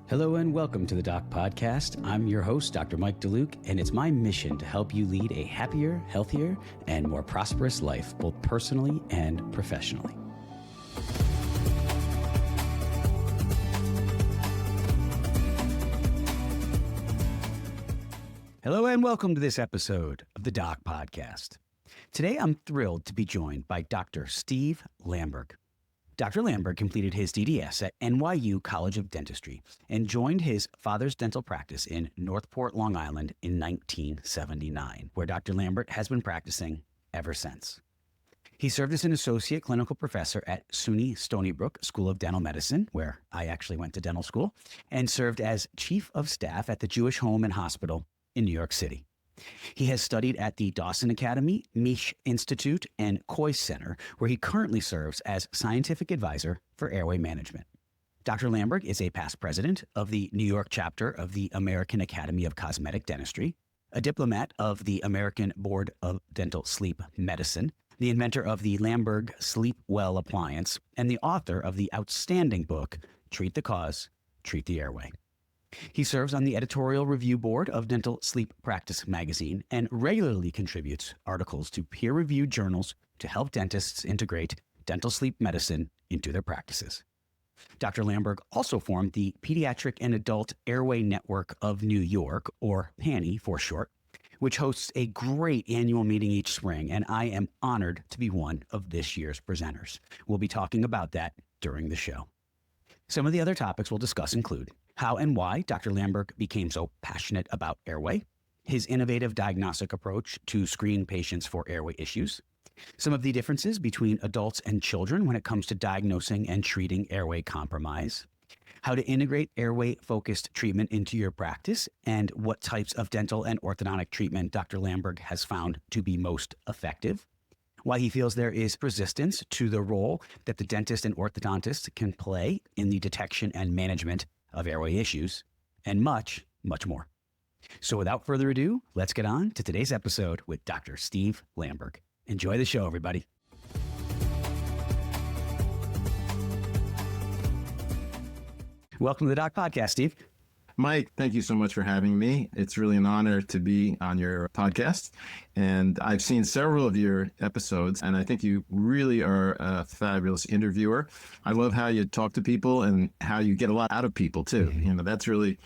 Hello and welcome to the Doc Podcast. I'm your host, Dr. Mike DeLuke, and it's my mission to help you lead a happier, healthier, and more prosperous life, both personally and professionally. Hello and welcome to this episode of the Doc Podcast. Today, I'm thrilled to be joined by Dr. Steve Lamberg. Dr. Lamberg completed his DDS at NYU College of Dentistry and joined his father's dental practice in Northport, Long Island in 1979, where Dr. Lamberg has been practicing ever since. He served as an associate clinical professor at SUNY Stony Brook School of Dental Medicine, where I actually went to dental school, and served as chief of staff at the Jewish Home and Hospital in New York City. He has studied at the Dawson Academy, Misch Institute, and Kois Center, where he currently serves as scientific advisor for airway management. Dr. Lamberg is a past president of the New York chapter of the American Academy of Cosmetic Dentistry, a diplomat of the American Board of Dental Sleep Medicine, the inventor of the Lamberg Sleep Well Appliance, and the author of the outstanding book, Treat the Cause, Treat the Airway. He serves on the editorial review board of Dental Sleep Practice magazine and regularly contributes articles to peer-reviewed journals to help dentists integrate dental sleep medicine into their practices. Dr. Lamberg also formed the Pediatric and Adult Airway Network of New York, or PAANNY for short, which hosts a great annual meeting each spring, and I am honored to be one of this year's presenters. We'll be talking about that during the show. Some of the other topics we'll discuss include how and why Dr. Lamberg became so passionate about airway, his innovative diagnostic approach to screen patients for airway issues, some of the differences between adults and children when it comes to diagnosing and treating airway compromise, how to integrate airway-focused treatment into your practice, and what types of dental and orthodontic treatment Dr. Lamberg has found to be most effective, why he feels there is resistance to the role that the dentist and orthodontist can play in the detection and management of airway issues, and much, much more. So without further ado, let's get on to today's episode with Dr. Steve Lamberg. Enjoy the show, everybody. Welcome to the Doc Podcast, Steve. Mike, thank you so much for having me. It's really an honor to be on your podcast. And I've seen several of your episodes, and I think you really are a fabulous interviewer. I love how you talk to people and how you get a lot out of people, too. You know, that's really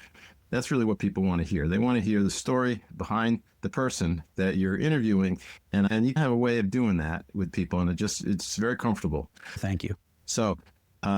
what people want to hear. They want to hear the story behind the person that you're interviewing. And you have a way of doing that with people, and it's very comfortable. Thank you. So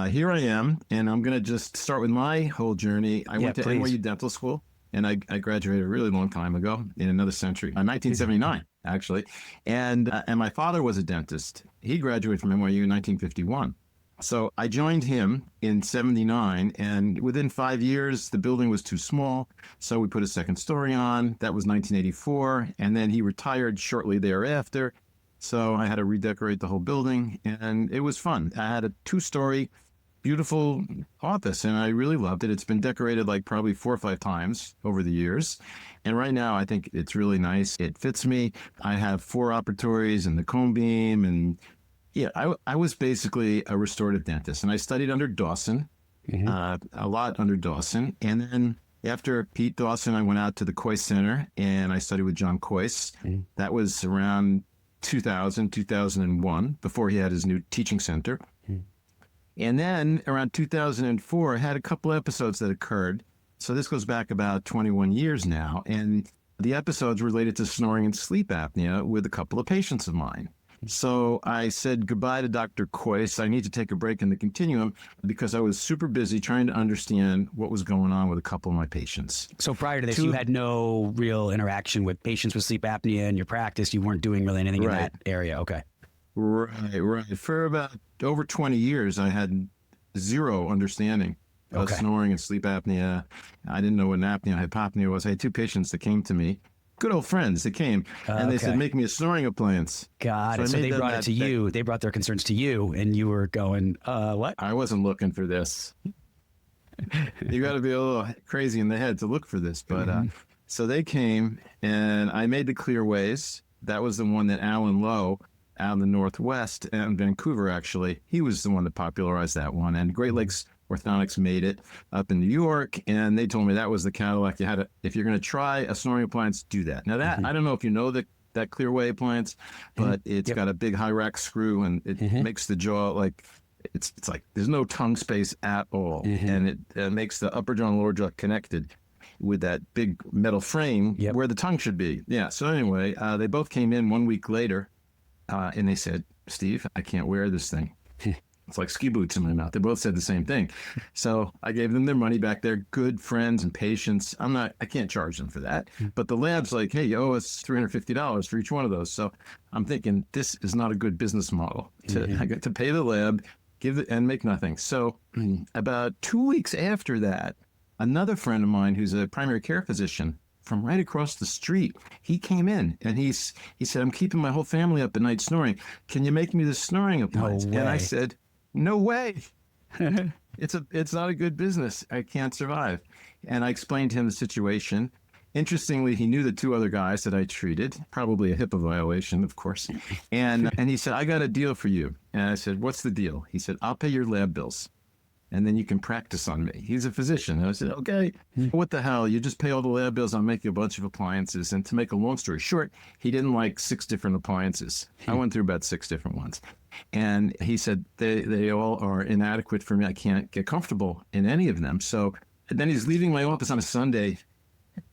here I am, and I'm going to just start with my whole journey. I went to NYU Dental School, and I graduated a really long time ago, in another century, 1979, actually. And my father was a dentist. He graduated from NYU in 1951. So I joined him in 79, and within 5 years, the building was too small, so we put a second story on. That was 1984, and then he retired shortly thereafter. So I had to redecorate the whole building, and it was fun. I had a 2-story, beautiful office, and I really loved it. It's been decorated like probably 4 or 5 times over the years. And right now, I think it's really nice. It fits me. I have 4 operatories and the cone beam, and yeah, I was basically a restorative dentist, and I studied under Dawson, a lot under Dawson. And then after Pete Dawson, I went out to the Kois Center, and I studied with John Kois. That was around 2001, before he had his new teaching center. And then around 2004, I had a couple episodes that occurred. So this goes back about 21 years now. And the episodes related to snoring and sleep apnea with a couple of patients of mine. So I said goodbye to Dr. Kois. I need to take a break in the continuum because I was super busy trying to understand what was going on with a couple of my patients. So prior to this, you had no real interaction with patients with sleep apnea in your practice. You weren't doing really anything in that area. Okay. Right. For about over 20 years, I had zero understanding of snoring and sleep apnea. I didn't know what an apnea hypopnea was. I had 2 patients that came to me, good old friends that came, and they said, make me a snoring appliance. Got it. So they brought it to you. They brought their concerns to you, and you were going, what? I wasn't looking for this. You got to be a little crazy in the head to look for this. But so they came, and I made the clear ways. That was the one that Alan Lowe out in the Northwest and Vancouver, actually. He was the one that popularized that one. And Great Lakes Orthodontics made it up in New York. And they told me that was the Cadillac. If you're going to try a snoring appliance, do that. Now, I don't know if you know that Clearway appliance, but it's got a big high rack screw, and it makes the jaw like, it's like there's no tongue space at all. And it makes the upper jaw and lower jaw connected with that big metal frame where the tongue should be. Yeah. So anyway, they both came in 1 week later, and they said, Steve, I can't wear this thing. It's like ski boots in my mouth. They both said the same thing. So I gave them their money back. They're good friends and patients. I can't charge them for that. But the lab's like, hey, you owe us $350 for each one of those. So I'm thinking this is not a good business model. I got to pay the lab, and make nothing. So about 2 weeks after that, another friend of mine who's a primary care physician from right across the street, he came in and he said, I'm keeping my whole family up at night snoring. Can you make me the snoring appliance? No way. And I said, no way. It's not a good business. I can't survive. And I explained to him the situation. Interestingly, he knew the two other guys that I treated, probably a HIPAA violation, of course. And he said, I got a deal for you. And I said, what's the deal? He said, I'll pay your lab bills, and then you can practice on me. He's a physician. And I said, okay, what the hell? You just pay all the lab bills. I'll make you a bunch of appliances. And to make a long story short, he didn't like 6 different appliances. I went through about 6 different ones. And he said, they all are inadequate for me. I can't get comfortable in any of them. So then he's leaving my office on a Sunday.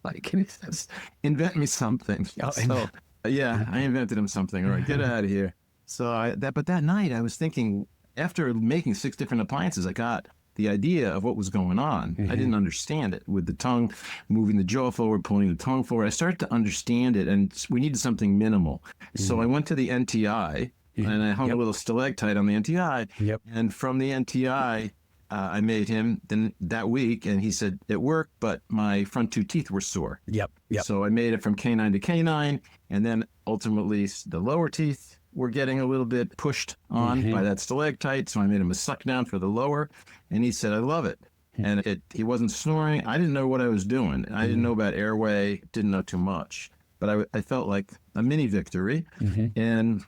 Like, he says, invent me something. So, yeah, I invented him something. All right, get out of here. So but that night I was thinking, after making 6 different appliances, I got the idea of what was going on. I didn't understand it with the tongue, moving the jaw forward, pulling the tongue forward. I started to understand it, and we needed something minimal. So I went to the NTI, and I hung a little stalactite on the NTI. And from the NTI, I made him then that week, and he said it worked, but my front 2 teeth were sore. So I made it from canine to canine, and then ultimately the lower teeth were getting a little bit pushed on by that stalactite. So I made him a suck down for the lower, and he said, I love it. And he wasn't snoring. I didn't know what I was doing. I didn't know about Airway, didn't know too much, but I felt like a mini victory. And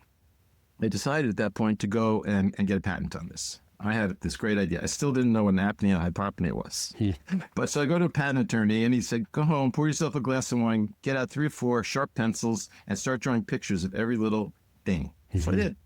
I decided at that point to go and get a patent on this. I had this great idea. I still didn't know what an apnea hypopnea was. But so I go to a patent attorney, and he said, go home, pour yourself a glass of wine, get out 3 or 4 sharp pencils, and start drawing pictures of every little thing. So I did.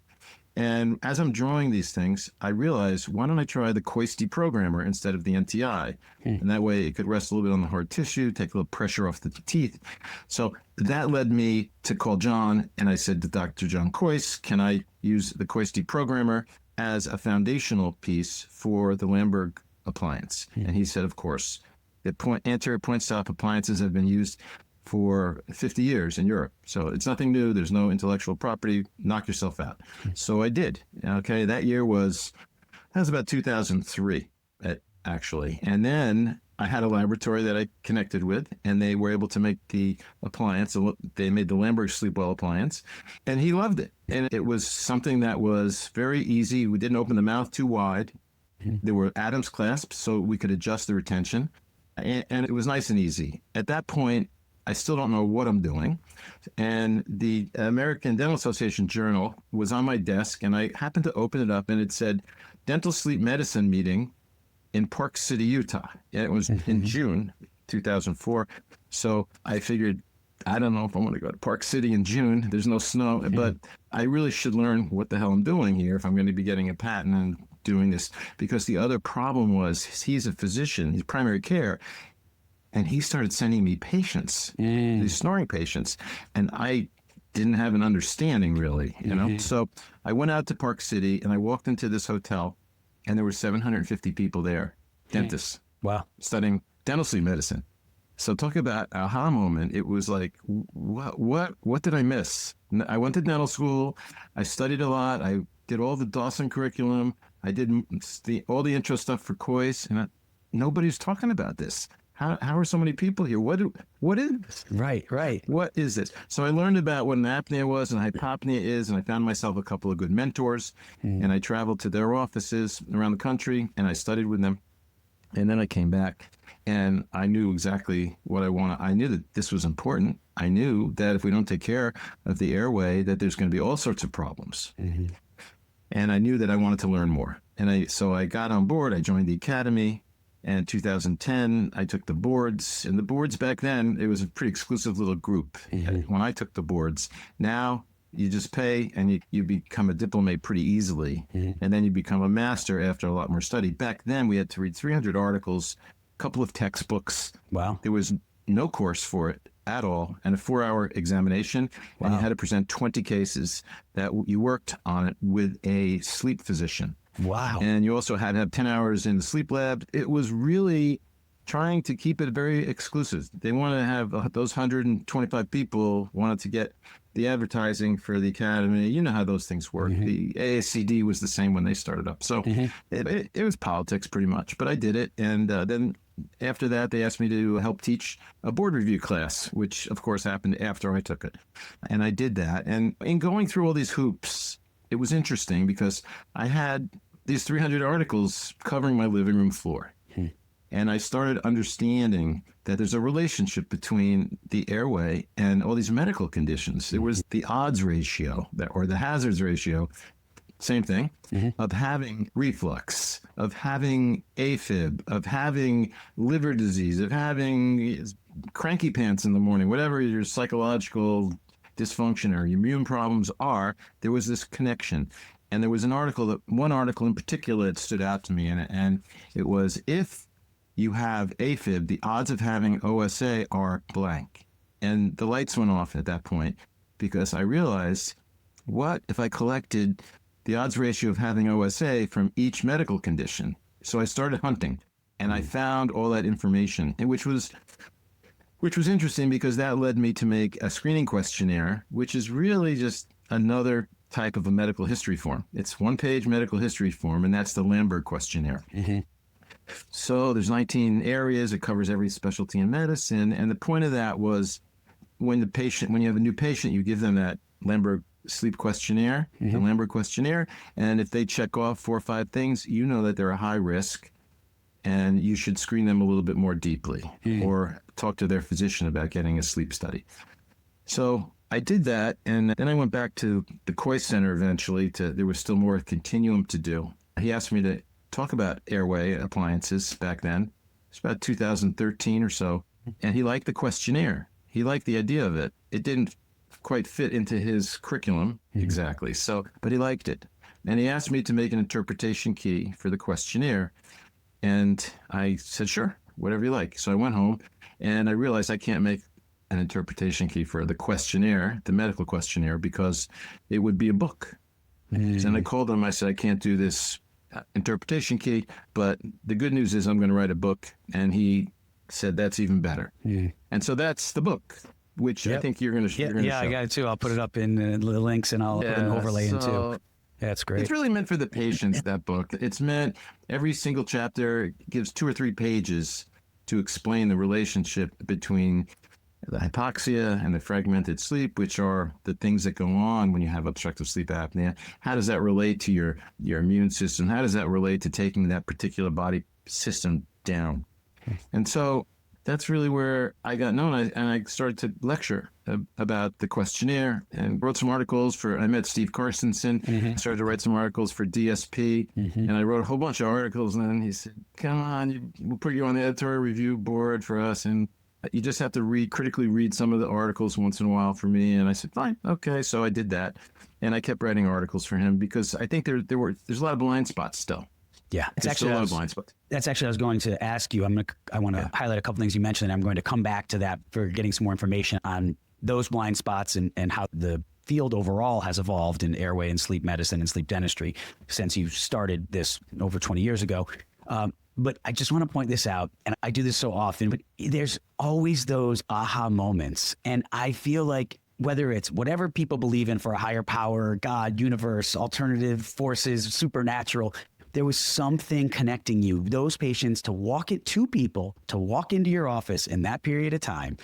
And as I'm drawing these things, I realized, why don't I try the Coisty programmer instead of the NTI? And that way it could rest a little bit on the hard tissue, take a little pressure off the teeth. So that led me to call John, and I said to Dr. John Cois, can I use the Coisty programmer as a foundational piece for the Lamberg appliance? And he said, of course. The anterior point-stop appliances have been used for 50 years in Europe. So it's nothing new. There's no intellectual property. Knock yourself out. So I did. Okay, that was about 2003, actually. And then I had a laboratory that I connected with, and they were able to make the appliance. They made the Lamberg Sleepwell appliance, and he loved it. And it was something that was very easy. We didn't open the mouth too wide. There were Adams clasps, so we could adjust the retention. And it was nice and easy. At that point, I still don't know what I'm doing. And the American Dental Association journal was on my desk, and I happened to open it up, and it said, Dental Sleep Medicine Meeting in Park City, Utah. And it was in June 2004. So I figured, I don't know if I want to go to Park City in June. There's no snow, but I really should learn what the hell I'm doing here if I'm going to be getting a patent and doing this. Because the other problem was, he's a physician, he's primary care, and he started sending me patients, these snoring patients, and I didn't have an understanding really, you know? So I went out to Park City, and I walked into this hotel, and there were 750 people there, dentists, studying dental sleep medicine. So talk about aha moment. It was like, what did I miss? I went to dental school. I studied a lot. I did all the Dawson curriculum. I did all the intro stuff for Cois, and nobody's talking about this. How are so many people here? What is this? Right. What is this? So I learned about what an apnea was and hypopnea is, and I found myself a couple of good mentors, and I traveled to their offices around the country, and I studied with them. And then I came back, And I knew exactly what I wanted. I knew that this was important. I knew that if we don't take care of the airway, that there's going to be all sorts of problems. Mm-hmm. And I knew that I wanted to learn more. So I got on board. I joined the academy. And in 2010, I took the boards. And the boards back then, it was a pretty exclusive little group. Mm-hmm. When I took the boards, now you just pay and you become a diplomate pretty easily. Mm-hmm. And then you become a master after a lot more study. Back then, we had to read 300 articles, a couple of textbooks. Wow. There was no course for it at all, and a 4-hour examination. Wow. And you had to present 20 cases that you worked on it with a sleep physician. Wow. And you also had to have 10 hours in the sleep lab. It was really trying to keep it very exclusive. They wanted to have those 125 people wanted to get the advertising for the academy. You know how those things work. Mm-hmm. The ASCD was the same when they started up. So mm-hmm. it was politics pretty much, but I did it. And then after that, they asked me to help teach a board review class, which of course happened after I took it. And I did that. And in going through all these hoops, it was interesting because I had these 300 articles covering my living room floor. Hmm. And I started understanding that there's a relationship between the airway and all these medical conditions. There was the odds ratio or the hazards ratio, same thing, mm-hmm. of having reflux, of having AFib, of having liver disease, of having cranky pants in the morning, whatever your psychological dysfunction or your immune problems are, there was this connection. And there was one article in particular that stood out to me, and it was, if you have AFib, the odds of having OSA are blank. And the lights went off at that point because I realized, what if I collected the odds ratio of having OSA from each medical condition? So I started hunting, and I found all that information, which was interesting because that led me to make a screening questionnaire, which is really just another type of a medical history form. It's one-page medical history form, and that's the Lamberg questionnaire. Mm-hmm. So there's 19 areas. It covers every specialty in medicine. And the point of that was when you have a new patient, you give them that Lamberg sleep questionnaire, mm-hmm. the Lamberg questionnaire. And if they check off 4 or 5 things, you know that they're a high risk and you should screen them a little bit more deeply mm-hmm. or talk to their physician about getting a sleep study. So I did that. And then I went back to the Coy Center eventually. There was still more continuum to do. He asked me to talk about airway appliances back then. It's about 2013 or so. And he liked the questionnaire. He liked the idea of it. It didn't quite fit into his curriculum exactly. But he liked it. And he asked me to make an interpretation key for the questionnaire. And I said, sure, whatever you like. So I went home and I realized I can't make an interpretation key for the questionnaire, the medical questionnaire, because it would be a book. And I called him. I said, I can't do this interpretation key, but the good news is I'm going to write a book. And he said, that's even better. And so that's the book, which I think you're going to show. Yeah, I got it too. I'll put it up in the links and I'll put an overlay in too. Yeah, that's great. It's really meant for the patients, that book. It's meant, every single chapter gives 2 or 3 pages to explain the relationship between the hypoxia and the fragmented sleep, which are the things that go on when you have obstructive sleep apnea. How does that relate to your immune system? How does that relate to taking that particular body system down? And so that's really where I got known. And I started to lecture about the questionnaire and wrote some articles I met Steve Carstensen, started to write some articles for DSP, and I wrote a whole bunch of articles. And then he said, come on, we'll put you on the editorial review board for us. And you just have to critically read some of the articles once in a while for me. And I said, fine, okay. So I did that. And I kept writing articles for him because I think there's a lot of blind spots still. Yeah, it's actually a lot of blind spots. That's actually, I was going to ask you. I want to highlight a couple things you mentioned, and I'm going to come back to that for getting some more information on those blind spots and how the field overall has evolved in airway and sleep medicine and sleep dentistry since you started this over 20 years ago. But I just want to point this out, and I do this so often, but there's always those aha moments. And I feel like whether it's whatever people believe in for a higher power, God, universe, alternative forces, supernatural, there was something connecting you, those patients, to walk into your office in that period of time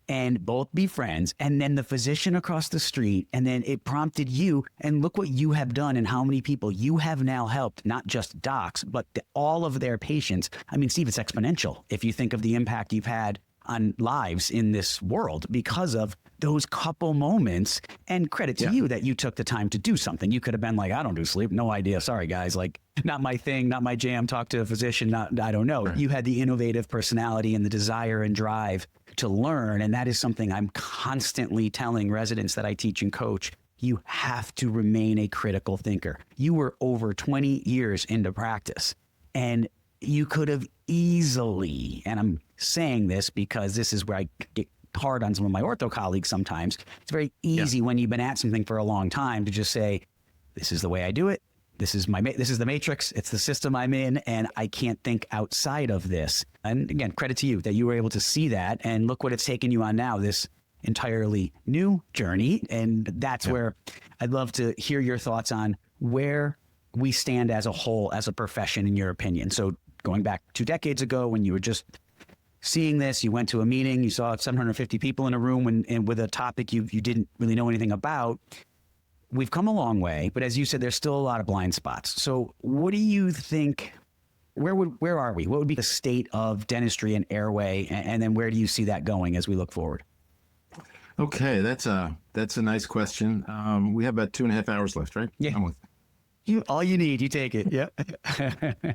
and both be friends, and then the physician across the street, and then it prompted you, and look what you have done and how many people you have now helped, not just docs, but all of their patients. I mean, Steve, it's exponential if you think of the impact you've had on lives in this world because of those couple moments. And credit to you that you took the time to do something. You could have been like, I don't do sleep. No idea. Sorry, guys. Like, not my thing, not my jam. Talk to a physician. I don't know. Right. You had the innovative personality and the desire and drive to learn. And that is something I'm constantly telling residents that I teach and coach. You have to remain a critical thinker. You were over 20 years into practice, and you could have easily, and I'm saying this because this is where I get hard on some of my ortho colleagues sometimes. It's very easy when you've been at something for a long time to just say, this is the way I do it. This is the matrix. It's the system I'm in, and I can't think outside of this. And again, credit to you that you were able to see that, and look what it's taken you on now, this entirely new journey. And that's where I'd love to hear your thoughts on where we stand as a whole, as a profession, in your opinion. So going back 2 decades ago, when you were just seeing this, you went to a meeting, you saw 750 people in a room and with a topic you didn't really know anything about. We've come a long way, but as you said, there's still a lot of blind spots. So what do you think, where are we? What would be the state of dentistry and airway? And then where do you see that going as we look forward? Okay, that's a nice question. We have about 2.5 hours left, right? Yeah. All you need, you take it. Yep.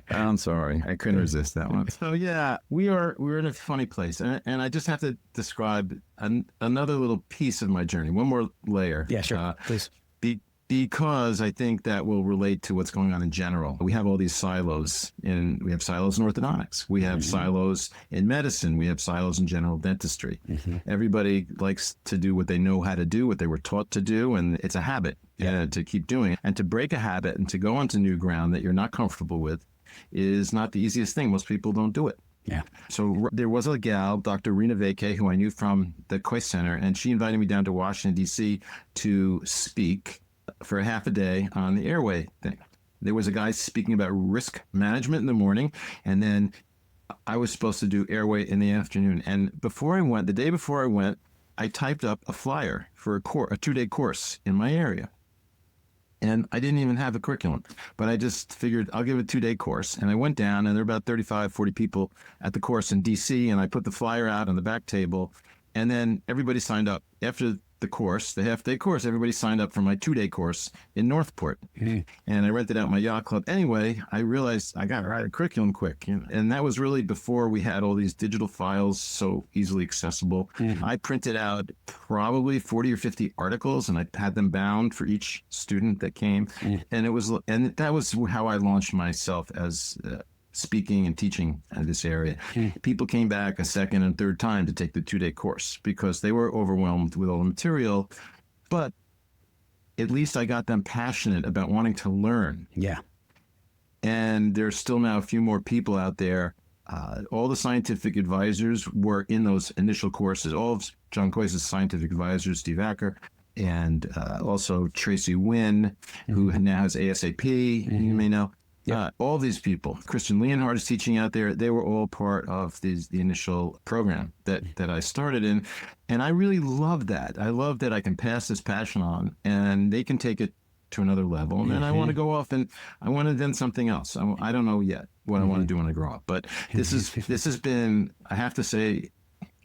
I'm sorry, I couldn't resist that one. So yeah, we're in a funny place, and I just have to describe another little piece of my journey, one more layer. Yeah, sure. Please. Because I think that will relate to what's going on in general. We have all these silos, we have silos in orthodontics. We have silos in medicine. We have silos in general dentistry. Everybody likes to do what they know how to do, what they were taught to do, and it's a habit to keep doing it. And to break a habit and to go onto new ground that you're not comfortable with is not the easiest thing. Most people don't do it. Yeah. So there was a gal, Dr. Rena Veke, who I knew from the Kois Center, and she invited me down to Washington, D.C. to speak for a half a day on the airway thing. There was a guy speaking about risk management in the morning, and then I was supposed to do airway in the afternoon. And the day before I went, I typed up a flyer for a 2-day course in my area. And I didn't even have a curriculum, but I just figured I'll give a 2-day course. And I went down, and there were about 35, 40 people at the course in DC, and I put the flyer out on the back table, and then everybody signed up. After the course, the half-day course, everybody signed up for my 2-day course in Northport. And I rented out my yacht club. Anyway, I realized I got to write a curriculum quick. And that was really before we had all these digital files so easily accessible. I printed out probably 40 or 50 articles, and I had them bound for each student that came. And that was how I launched myself as speaking and teaching in this area. People came back a second and third time to take the 2-day course because they were overwhelmed with all the material, but at least I got them passionate about wanting to learn. Yeah. And there's still now a few more people out there. All the scientific advisors were in those initial courses. All of John Kois' scientific advisors, Steve Acker, and also Tracy Wynn, who now has ASAP, you may know. All these people, Christian Leonhardt is teaching out there. They were all part of the initial program that I started in. And I really love that. I love that I can pass this passion on and they can take it to another level. And then I want to go off and I want to do something else. I don't know yet what I want to do when I grow up. But this has been, I have to say,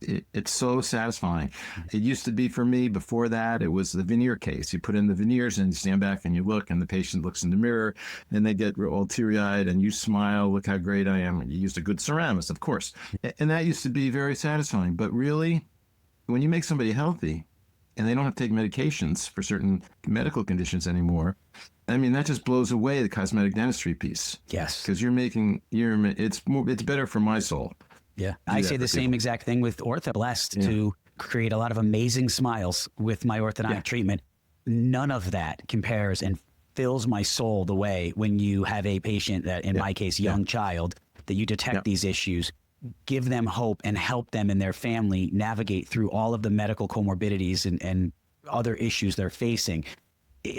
it's so satisfying. It used to be for me before that, it was the veneer case. You put in the veneers and you stand back and you look and the patient looks in the mirror and they get all teary-eyed and you smile, look how great I am. And you used a good ceramist, of course. And that used to be very satisfying. But really, when you make somebody healthy and they don't have to take medications for certain medical conditions anymore, I mean, that just blows away the cosmetic dentistry piece. Yes. Because it's better for my soul. Yeah, I say the same exact thing with ortho. Blessed to create a lot of amazing smiles with my orthodontic treatment. None of that compares and fills my soul the way when you have a patient that, in my case, young child, that you detect these issues, give them hope and help them and their family navigate through all of the medical comorbidities and other issues they're facing.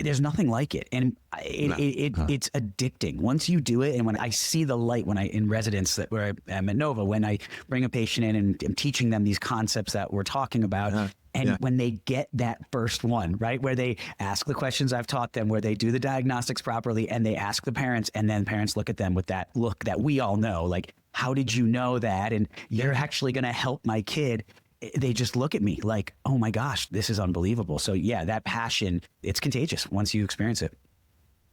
there's nothing like it. And it's addicting. Once you do it, and when I see the light, when I in residence where I'm at Nova, when I bring a patient in and I'm teaching them these concepts that we're talking about, and when they get that first one, right, where they ask the questions I've taught them, where they do the diagnostics properly, and they ask the parents, and then parents look at them with that look that we all know, like, how did you know that? And you're actually going to help my kid. They just look at me like, oh my gosh, this is unbelievable. So yeah, that passion, it's contagious once you experience it.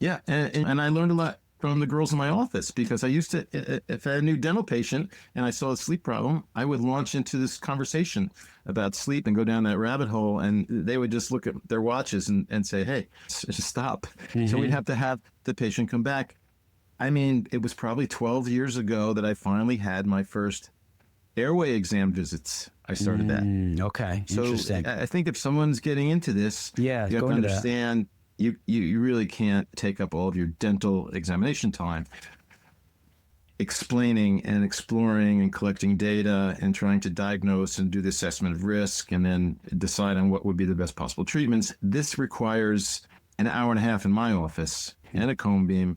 Yeah. And I learned a lot from the girls in my office, because I used to, if I had a new dental patient and I saw a sleep problem, I would launch into this conversation about sleep and go down that rabbit hole, and they would just look at their watches and say, hey, just stop. So we'd have to have the patient come back. I mean, it was probably 12 years ago that I finally had my first airway exam visits. I started that. Okay. So interesting. I think if someone's getting into this, you have to understand you really can't take up all of your dental examination time explaining and exploring and collecting data and trying to diagnose and do the assessment of risk and then decide on what would be the best possible treatments. This requires an hour and a half in my office and a cone beam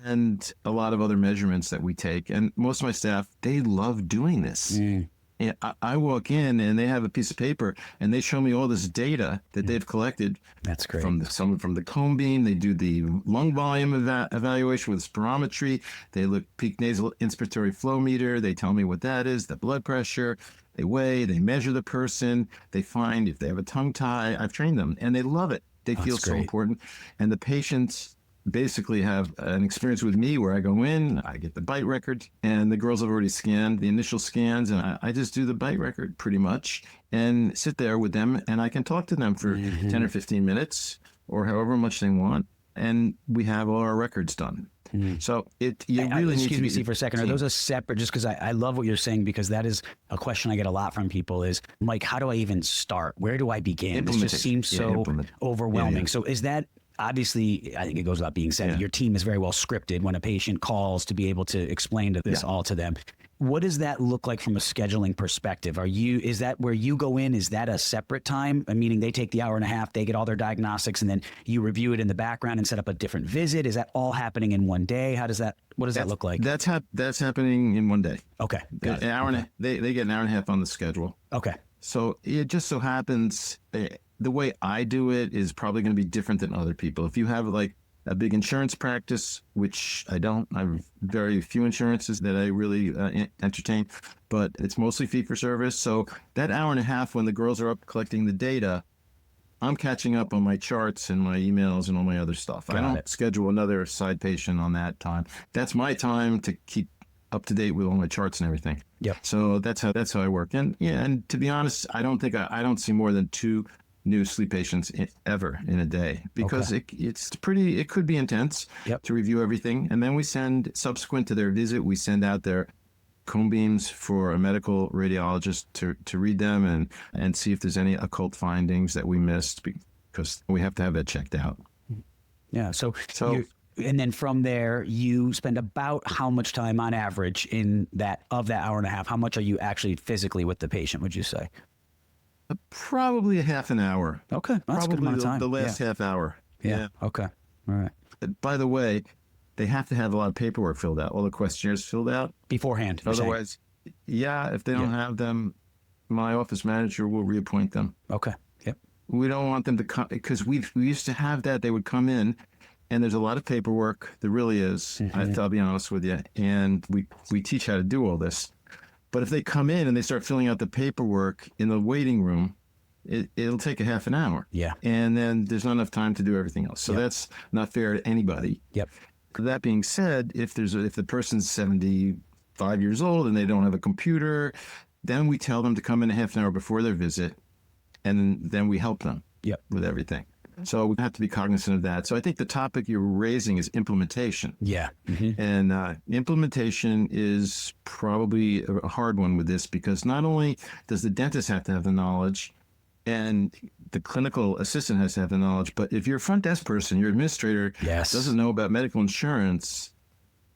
and a lot of other measurements that we take. And most of my staff, they love doing this. And I walk in and they have a piece of paper and they show me all this data that they've collected. That's great. From the cone beam. They do the lung volume evaluation with spirometry. They look peak nasal inspiratory flow meter. They tell me what that is, the blood pressure. They weigh, they measure the person. They find if they have a tongue tie. I've trained them and they love it. They feel so important. And the patients basically have an experience with me where I go in, I get the bite record, and the girls have already scanned the initial scans, and I just do the bite record pretty much and sit there with them, and I can talk to them for 10 or 15 minutes or however much they want, and we have all our records done. So you really need to excuse me for a second. Are those a separate, just because I love what you're saying, because that is a question I get a lot from people is, Mike, how do I even start? Where do I begin? This just seems so overwhelming. So is that, obviously, I think it goes without being said, your team is very well scripted when a patient calls to be able to explain this all to them. What does that look like from a scheduling perspective? Is that where you go in? Is that a separate time? Meaning they take the hour and a half, they get all their diagnostics, and then you review it in the background and set up a different visit? Is that all happening in one day? What does that look like? That's happening in one day. Okay. An hour and they get an hour and a half on the schedule. Okay. So it just so happens the way I do it is probably going to be different than other people. If you have like a big insurance practice, which I don't, I have very few insurances that I really entertain, but it's mostly fee for service. So that hour and a half when the girls are up collecting the data, I'm catching up on my charts and my emails and all my other stuff. I don't schedule another side patient on that time. That's my time to keep up to date with all my charts and everything. Yep. So that's how I work. And and to be honest, I don't see more than 2 new sleep patients ever in a day, because it could be intense to review everything. And then we send, subsequent to their visit, we send out their cone beams for a medical radiologist to read them and see if there's any occult findings that we missed, because we have to have that checked out. Yeah. So and then from there, you spend about how much time on average in that hour and a half? How much are you actually physically with the patient, would you say? Probably a half an hour. Okay. That's a good amount of time. The last half hour. Yeah. Okay. All right. By the way, they have to have a lot of paperwork filled out, all the questionnaires filled out. Beforehand. Otherwise, if they don't have them, my office manager will reappoint them. Okay. Yep. We don't want them to come, because we used to have that. They would come in, and there's a lot of paperwork. There really is. I'll be honest with you. And we teach how to do all this. But if they come in and they start filling out the paperwork in the waiting room, it'll take a half an hour. Yeah. And then there's not enough time to do everything else. So that's not fair to anybody. Yep. That being said, if the person's 75 years old and they don't have a computer, then we tell them to come in a half an hour before their visit, and then we help them with everything. So we have to be cognizant of that. So I think the topic you're raising is implementation. Yeah. And implementation is probably a hard one with this, because not only does the dentist have to have the knowledge and the clinical assistant has to have the knowledge, but if your front desk person, your administrator doesn't know about medical insurance,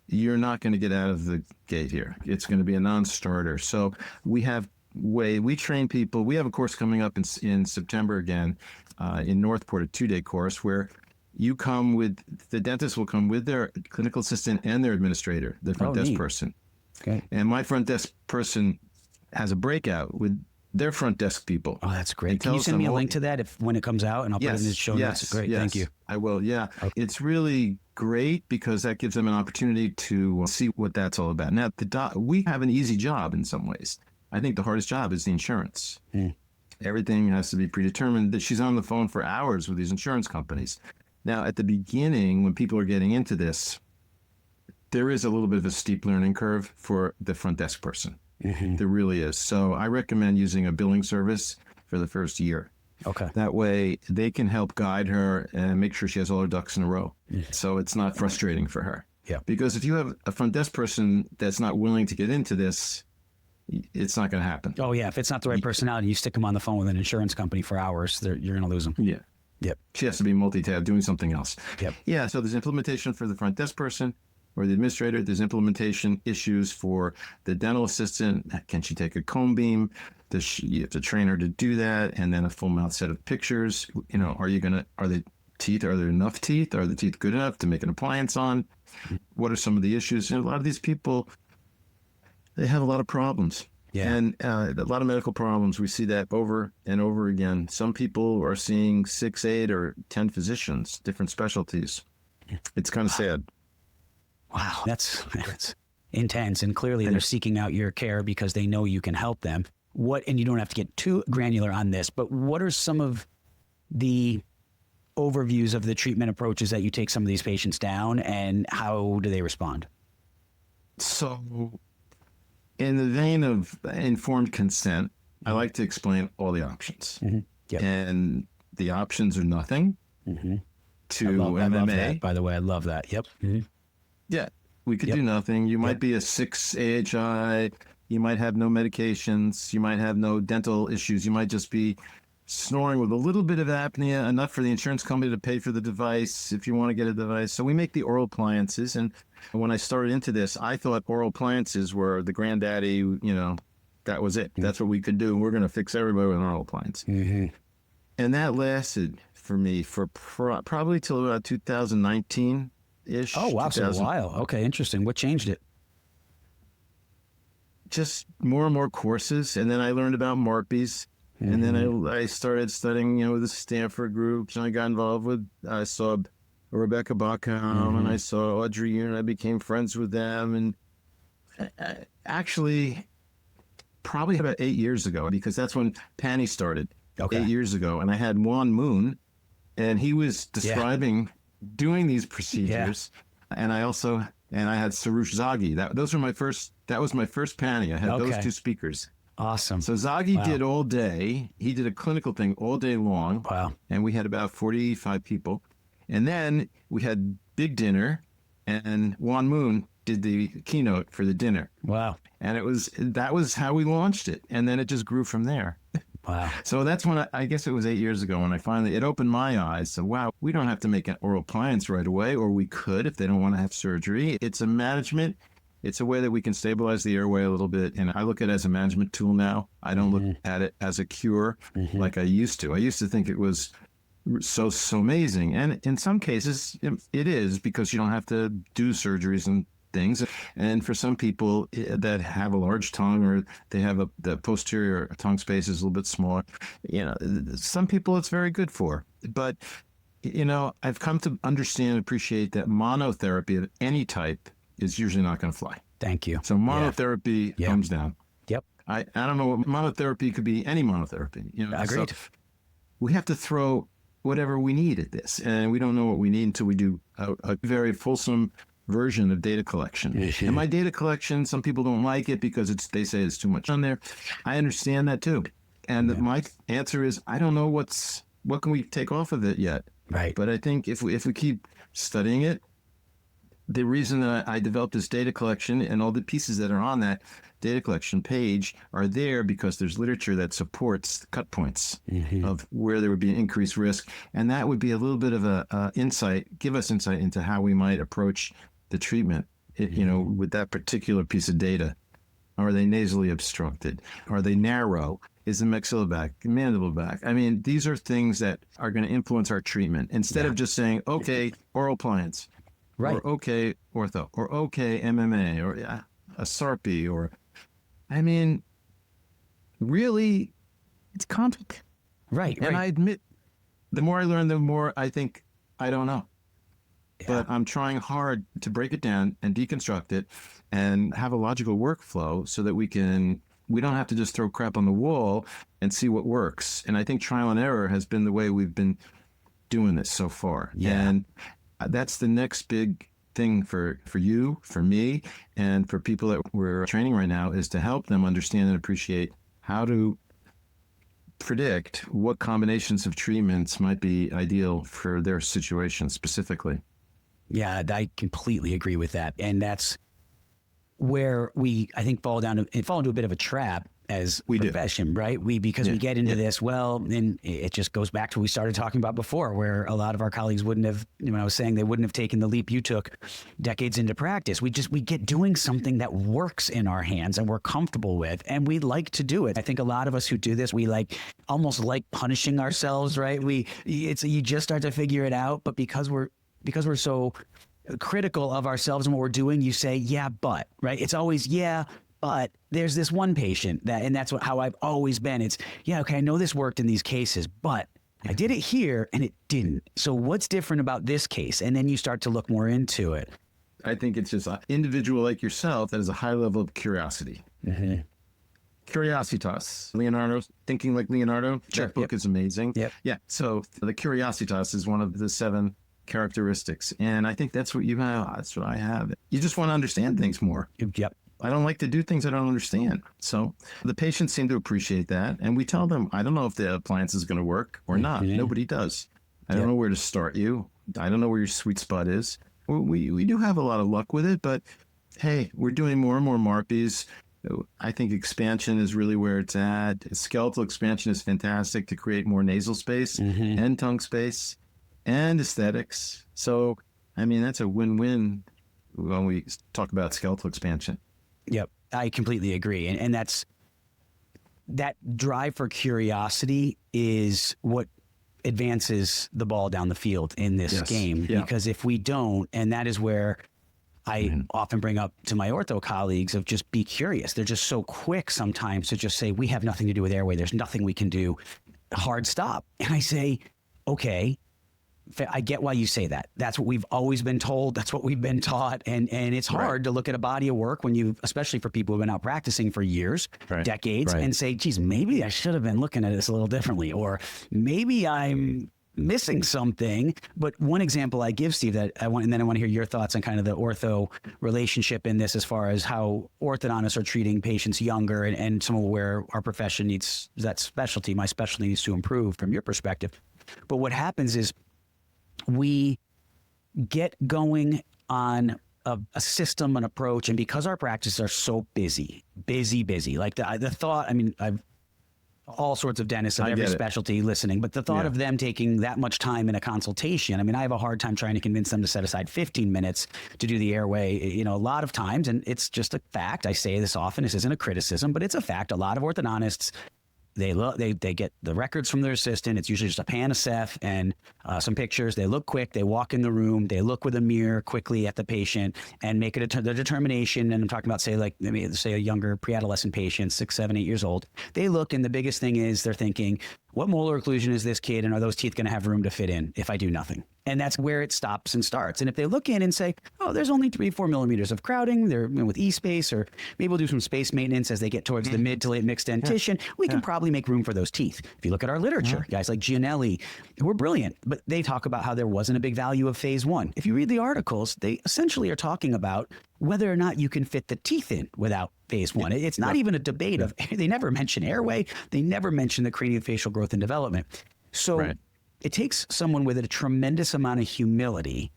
you're not going to get out of the gate here. It's going to be a non-starter. So we train people. We have a course coming up in September again, in Northport, a 2-day course where the dentist will come with their clinical assistant and their administrator, the front desk person. Okay. And my front desk person has a breakout with their front desk people. Oh, that's great. Can you send me a link to that when it comes out, and I'll put it in the show notes? Great, thank you. I will, yeah. Okay. It's really great because that gives them an opportunity to see what that's all about. Now, we have an easy job in some ways. I think the hardest job is the insurance. Everything has to be predetermined. She's on the phone for hours with these insurance companies. Now, at the beginning, when people are getting into this, there is a little bit of a steep learning curve for the front desk person. There really is. So I recommend using a billing service for the first year. Okay. That way they can help guide her and make sure she has all her ducks in a row. So it's not frustrating for her. Yeah. Because if you have a front desk person that's not willing to get into this, it's not going to happen. Oh, yeah. If it's not the right personality, you stick them on the phone with an insurance company for hours, you're going to lose them. Yeah. Yep. She has to be multitask, doing something else. Yep. Yeah. So there's implementation for the front desk person or the administrator. There's implementation issues for the dental assistant. Can she take a cone beam? You have to train her to do that. And then a full mouth set of pictures. Are there enough teeth? Are the teeth good enough to make an appliance on? What are some of the issues? A lot of these people, they have a lot of problems. Yeah. And a lot of medical problems. We see that over and over again. Some people are seeing 6, 8, or 10 physicians, different specialties. It's kind of sad. Wow. That's intense. And clearly they're seeking out your care because they know you can help them. And you don't have to get too granular on this, but what are some of the overviews of the treatment approaches that you take some of these patients down, and how do they respond? So in the vein of informed consent, I like to explain all the options. Yep. And the options are nothing to MMA. I love that, by the way. I love that. Yep. Yeah, we could do nothing. You might be a 6 AHI. You might have no medications. You might have no dental issues. You might just be snoring with a little bit of apnea, enough for the insurance company to pay for the device if you want to get a device. So we make the oral appliances. And when I started into this, I thought oral appliances were the granddaddy, that was it. That's what we could do. We're going to fix everybody with an oral appliance. And that lasted for me for probably till about 2019-ish. Oh, wow. So a while. Okay, interesting. What changed it? Just more and more courses. And then I learned about MARPIs. And then I started studying, with the Stanford groups, and I got involved I saw Rebecca Backham, and I saw Audrey, and I became friends with them. And actually, probably about 8 years ago, because that's when PAANNY started, 8 years ago. And I had Juan Moon, and he was describing doing these procedures. And I had Sarush Zaghi. That was my first PAANNY. I had those two speakers. Awesome. So Zaghi did all day. He did a clinical thing all day long. Wow. And we had about 45 people. And then we had big dinner, and Juan Moon did the keynote for the dinner. Wow. And that was how we launched it. And then it just grew from there. Wow. So that's when I guess it was 8 years ago when it opened my eyes. So, wow, we don't have to make an oral appliance right away, or we could if they don't want to have surgery. It's a management. It's a way that we can stabilize the airway a little bit. And I look at it as a management tool now. I don't look at it as a cure like I used to. I used to think it was so amazing. And in some cases, it is, because you don't have to do surgeries and things. And for some people that have a large tongue, or they have the posterior tongue space is a little bit smaller, some people it's very good for. But, I've come to understand and appreciate that monotherapy of any type is usually not going to fly. Thank you. So monotherapy comes down. Yep. I don't know. Monotherapy could be any monotherapy. Agreed. So we have to throw whatever we need at this, and we don't know what we need until we do a very fulsome version of data collection. And my data collection, some people don't like it because they say it's too much on there. I understand that too. And my answer is, I don't know what can we take off of it yet. Right. But I think if we keep studying it, the reason that I developed this data collection and all the pieces that are on that data collection page are there because there's literature that supports the cut points of where there would be an increased risk. And that would be a little bit of a give us insight into how we might approach the treatment, with that particular piece of data. Are they nasally obstructed? Are they narrow? is the maxilla back, mandible back. I mean, these are things that are going to influence our treatment instead of just saying, okay, oral appliance, or okay, ortho, or okay, MMA, or a SARPI, or, I mean, really, it's complicated. Right. And I admit, the more I learn, the more I think I don't know. Yeah. But I'm trying hard to break it down and deconstruct it and have a logical workflow so that we don't have to just throw crap on the wall and see what works. And I think trial and error has been the way we've been doing this so far. Yeah. And that's the next big thing for you, for me, and for people that we're training right now, is to help them understand and appreciate how to predict what combinations of treatments might be ideal for their situation specifically. Yeah, I completely agree with that. And that's where we, I think, fall into a bit of a trap as a profession, right? Because we get into this, and it just goes back to what we started talking about before, where a lot of our colleagues wouldn't have, when I was saying they wouldn't have taken the leap you took decades into practice. We get doing something that works in our hands and we're comfortable with, and we like to do it. I think a lot of us who do this, we almost like punishing ourselves, right? You just start to figure it out, but because we're so critical of ourselves and what we're doing, you say, yeah, but, right? It's always, yeah, but there's this one patient and that's how I've always been. It's, yeah, okay, I know this worked in these cases, but I did it here and it didn't. So what's different about this case? And then you start to look more into it. I think it's just an individual like yourself that has a high level of curiosity. Mm-hmm. Curiositas. Leonardo, Thinking Like Leonardo. Sure. That book is amazing. Yep. Yeah. So the curiositas is one of the 7 characteristics. And I think that's what you have. That's what I have. You just want to understand things more. Yep. I don't like to do things I don't understand. So the patients seem to appreciate that. And we tell them, I don't know if the appliance is going to work or not. Mm-hmm. Nobody does. I don't know where to start you. I don't know where your sweet spot is. We do have a lot of luck with it, but hey, we're doing more and more MARPIs. I think expansion is really where it's at. Skeletal expansion is fantastic to create more nasal space and tongue space and aesthetics. So, I mean, that's a win-win when we talk about skeletal expansion. Yep, I completely agree. And that drive for curiosity is what advances the ball down the field in this game. Yeah. Because if we don't, and that is where I often bring up to my ortho colleagues of just be curious. They're just so quick sometimes to just say, we have nothing to do with airway. There's nothing we can do. Hard stop. And I say, okay, I get why you say that. That's what we've always been told. That's what we've been taught. And it's hard to look at a body of work when especially for people who've been out practicing for years, decades, and say, geez, maybe I should have been looking at this a little differently, or maybe I'm missing something. But one example I give, Steve, and then I want to hear your thoughts on kind of the ortho relationship in this, as far as how orthodontists are treating patients younger and some of where our profession needs that specialty. My specialty needs to improve from your perspective. But what happens is, we get going on a system, an approach, and because our practices are so busy, like the thought, I mean, I've all sorts of dentists of every specialty listening, but the thought of them taking that much time in a consultation, I mean, I have a hard time trying to convince them to set aside 15 minutes to do the airway, a lot of times, and it's just a fact. I say this often, this isn't a criticism, but it's a fact. A lot of orthodontists, they get the records from their assistant. It's usually just a pan of Ceph and some pictures. They look quick. They walk in the room. They look with a mirror quickly at the patient and make the determination. And I'm talking about, say a younger pre-adolescent patient, 6, 7, 8 years old. They look, and the biggest thing is they're thinking, what molar occlusion is this kid, and are those teeth going to have room to fit in if I do nothing? And that's where it stops and starts. And if they look in and say, oh, there's only 3-4 millimeters of crowding, they're with e-space, or maybe we'll do some space maintenance as they get towards the mid to late mixed dentition, we can probably make room for those teeth. If you look at our literature, guys like Gianelli, who are brilliant, but they talk about how there wasn't a big value of phase 1. If you read the articles, they essentially are talking about whether or not you can fit the teeth in without phase 1. It's not even a debate of, they never mention airway. They never mention the craniofacial growth and development. So it takes someone with a tremendous amount of humility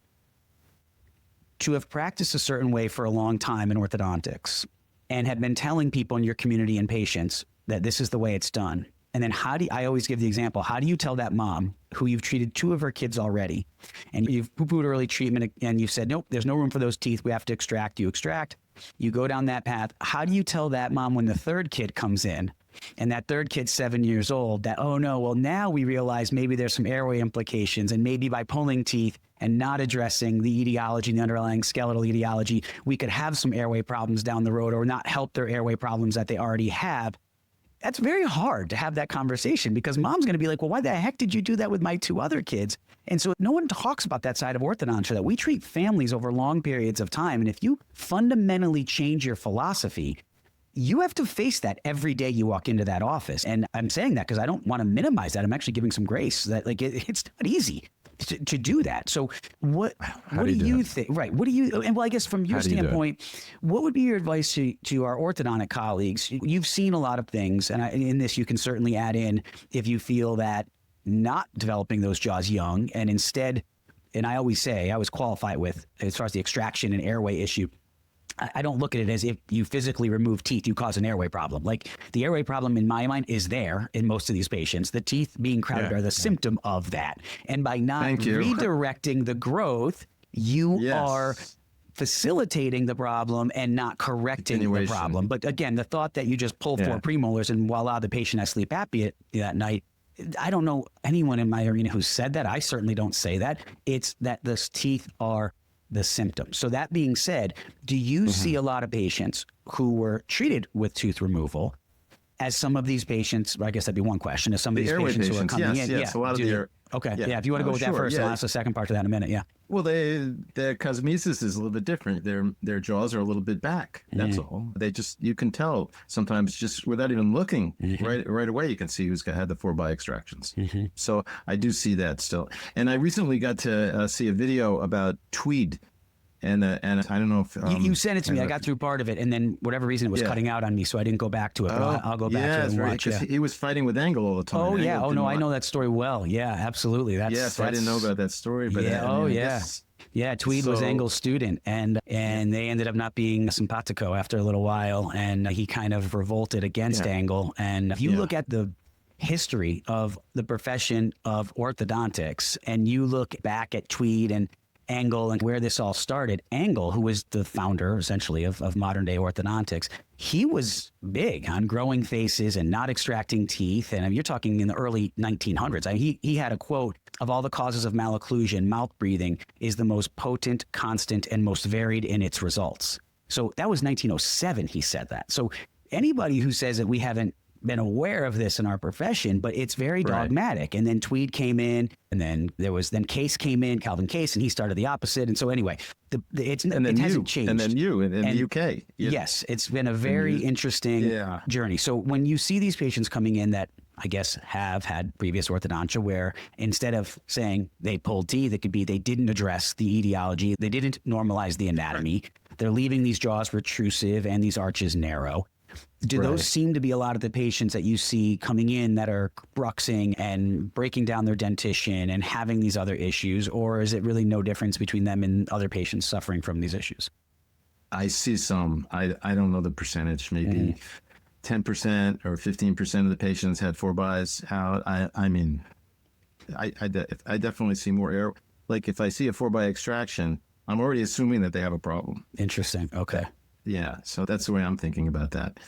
to have practiced a certain way for a long time in orthodontics and have been telling people in your community and patients that this is the way it's done. And then I always give the example, how do you tell that mom who you've treated 2 of her kids already, and you've poo-pooed early treatment, and you've said, nope, there's no room for those teeth, we have to extract, you extract, You go down that path. How do you tell that mom when the third kid comes in and that third kid's 7 years old that, oh no, well now we realize maybe there's some airway implications, and maybe by pulling teeth and not addressing the etiology and the underlying skeletal etiology, we could have some airway problems down the road or not help their airway problems that they already have. That's very hard to have that conversation, because mom's going to be like, well, why the heck did you do that with my 2 other kids? And so no one talks about that side of orthodontia, that we treat families over long periods of time. And if you fundamentally change your philosophy, you have to face that every day you walk into that office. And I'm saying that because I don't want to minimize that. I'm actually giving some grace that it's not easy to do that. So what do you think? Right. What do you, and well, I guess from your standpoint, what would be your advice to our orthodontic colleagues? You've seen a lot of things, and in this you can certainly add in if you feel that not developing those jaws young, and instead, and I always say, I always qualify it with, as far as the extraction and airway issue, I don't look at it as if you physically remove teeth, you cause an airway problem. Like, the airway problem in my mind is there in most of these patients. The teeth being crowded are the symptom of that. And by not redirecting the growth, you are facilitating the problem and not correcting the problem. But again, the thought that you just pull 4 premolars and voila, the patient has sleep apnea that night, I don't know anyone in my arena who said that. I certainly don't say that. It's that the teeth are the symptom. So that being said, do you see a lot of patients who were treated with tooth removal, as some of these patients, I guess that'd be one question, as some of these patients who are coming in? Yes, a lot of the okay. Yeah. If you want to go with that first, I'll ask the second part to that in a minute. Yeah. Well, their cosmesis is a little bit different. Their jaws are a little bit back. That's all. They just, you can tell sometimes just without even looking right away, you can see who's had the 4-by extractions. So I do see that still. And I recently got to see a video about tweed. And I don't know if you sent it to me. I got through part of it, and then whatever reason it was cutting out on me, so I didn't go back to it. But I'll go back to it and watch. Because he was fighting with Angle all the time. Oh yeah. Oh no, I know that story well. Yeah, absolutely. So I didn't know about that story. But Tweed was Angle's student, and they ended up not being simpatico after a little while, and he kind of revolted against Angle. And if you look at the history of the profession of orthodontics, and you look back at Tweed and Angle and where this all started, Angle, who was the founder essentially of modern day orthodontics, he was big on growing faces and not extracting teeth. And you're talking in the early 1900s. He had a quote of all the causes of malocclusion, mouth breathing is the most potent, constant, and most varied in its results. So that was 1907. He said that. So anybody who says that we haven't been aware of this in our profession, but it's very dogmatic. And then Tweed came in, and then Case came in, Calvin Case, and he started the opposite. And so anyway, it hasn't changed. And then you in the UK. Yes, it's been a very interesting journey. So when you see these patients coming in that I guess have had previous orthodontia, where instead of saying they pulled teeth, it could be they didn't address the etiology, they didn't normalize the anatomy, they're leaving these jaws protrusive and these arches narrow. Do those seem to be a lot of the patients that you see coming in that are bruxing and breaking down their dentition and having these other issues, or is it really no difference between them and other patients suffering from these issues? I see some. I don't know the percentage, maybe 10% or 15% of the patients had 4-bys out. I mean, I definitely see more air. Like if I see a 4-by extraction, I'm already assuming that they have a problem. Interesting. Okay. Yeah, so that's the way I'm thinking about that.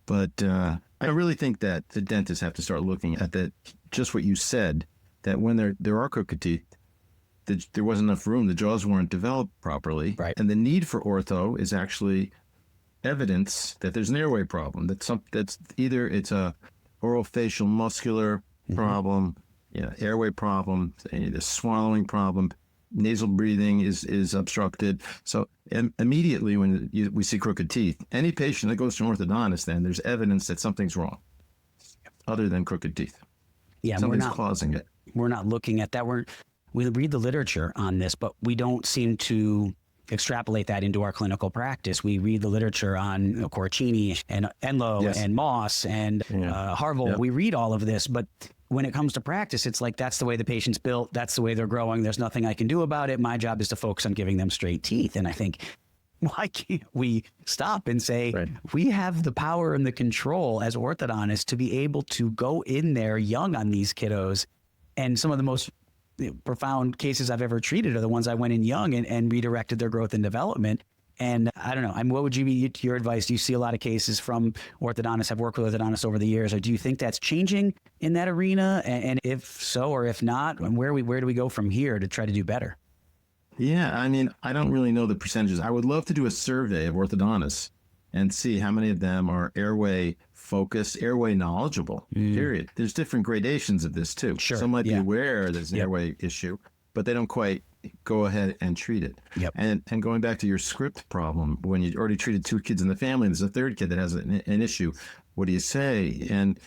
But I really think that the dentists have to start looking at that, just what you said, that when there are crooked teeth, there wasn't enough room, the jaws weren't developed properly. Right. And the need for ortho is actually evidence that there's an airway problem, that's either it's a orofacial muscular problem, airway problem, the swallowing problem, nasal breathing is obstructed. So immediately when we see crooked teeth, any patient that goes to an orthodontist, then there's evidence that something's wrong other than crooked teeth. Yeah, something's causing it. We're not looking at that. We read the literature on this, but we don't seem to extrapolate that into our clinical practice. We read the literature on Corricini and Enloe and Moss and Harville. Yep. We read all of this, but when it comes to practice, it's like, that's the way the patient's built. That's the way they're growing. There's nothing I can do about it. My job is to focus on giving them straight teeth. And I think, why can't we stop and say, we have the power and the control as orthodontists to be able to go in there young on these kiddos. And some of the most profound cases I've ever treated are the ones I went in young and redirected their growth and development. And I don't know, what would you be your advice? Do you see a lot of cases from orthodontists? I've worked with orthodontists over the years. Or do you think that's changing in that arena? And if so, or if not, where do we go from here to try to do better? Yeah, I mean, I don't really know the percentages. I would love to do a survey of orthodontists and see how many of them are airway focused, airway knowledgeable, period. There's different gradations of this too. Sure. Some might be aware there's an airway issue, but they don't quite go ahead and treat it. Yep. And going back to your script problem, when you already treated 2 kids in the family, there's a 3rd kid that has an issue. What do you say? And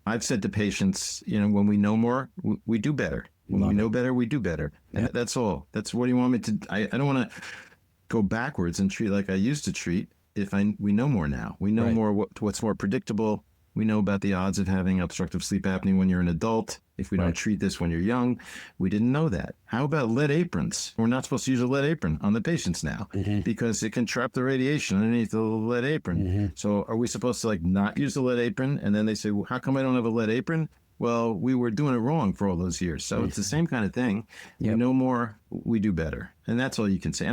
I've said to patients, when we know more, we do better. When we know better, we do better. And that's all. That's what do you want me to, I don't want to go backwards and treat like I used to treat. We know more now. We know more what's more predictable. We know about the odds of having obstructive sleep apnea when you're an adult. If we don't treat this when you're young, we didn't know that. How about lead aprons? We're not supposed to use a lead apron on the patients now because it can trap the radiation underneath the lead apron. So are we supposed to not use the lead apron? And then they say, well, how come I don't have a lead apron? Well, we were doing it wrong for all those years. So it's the same kind of thing. We know more, we do better. And that's all you can say.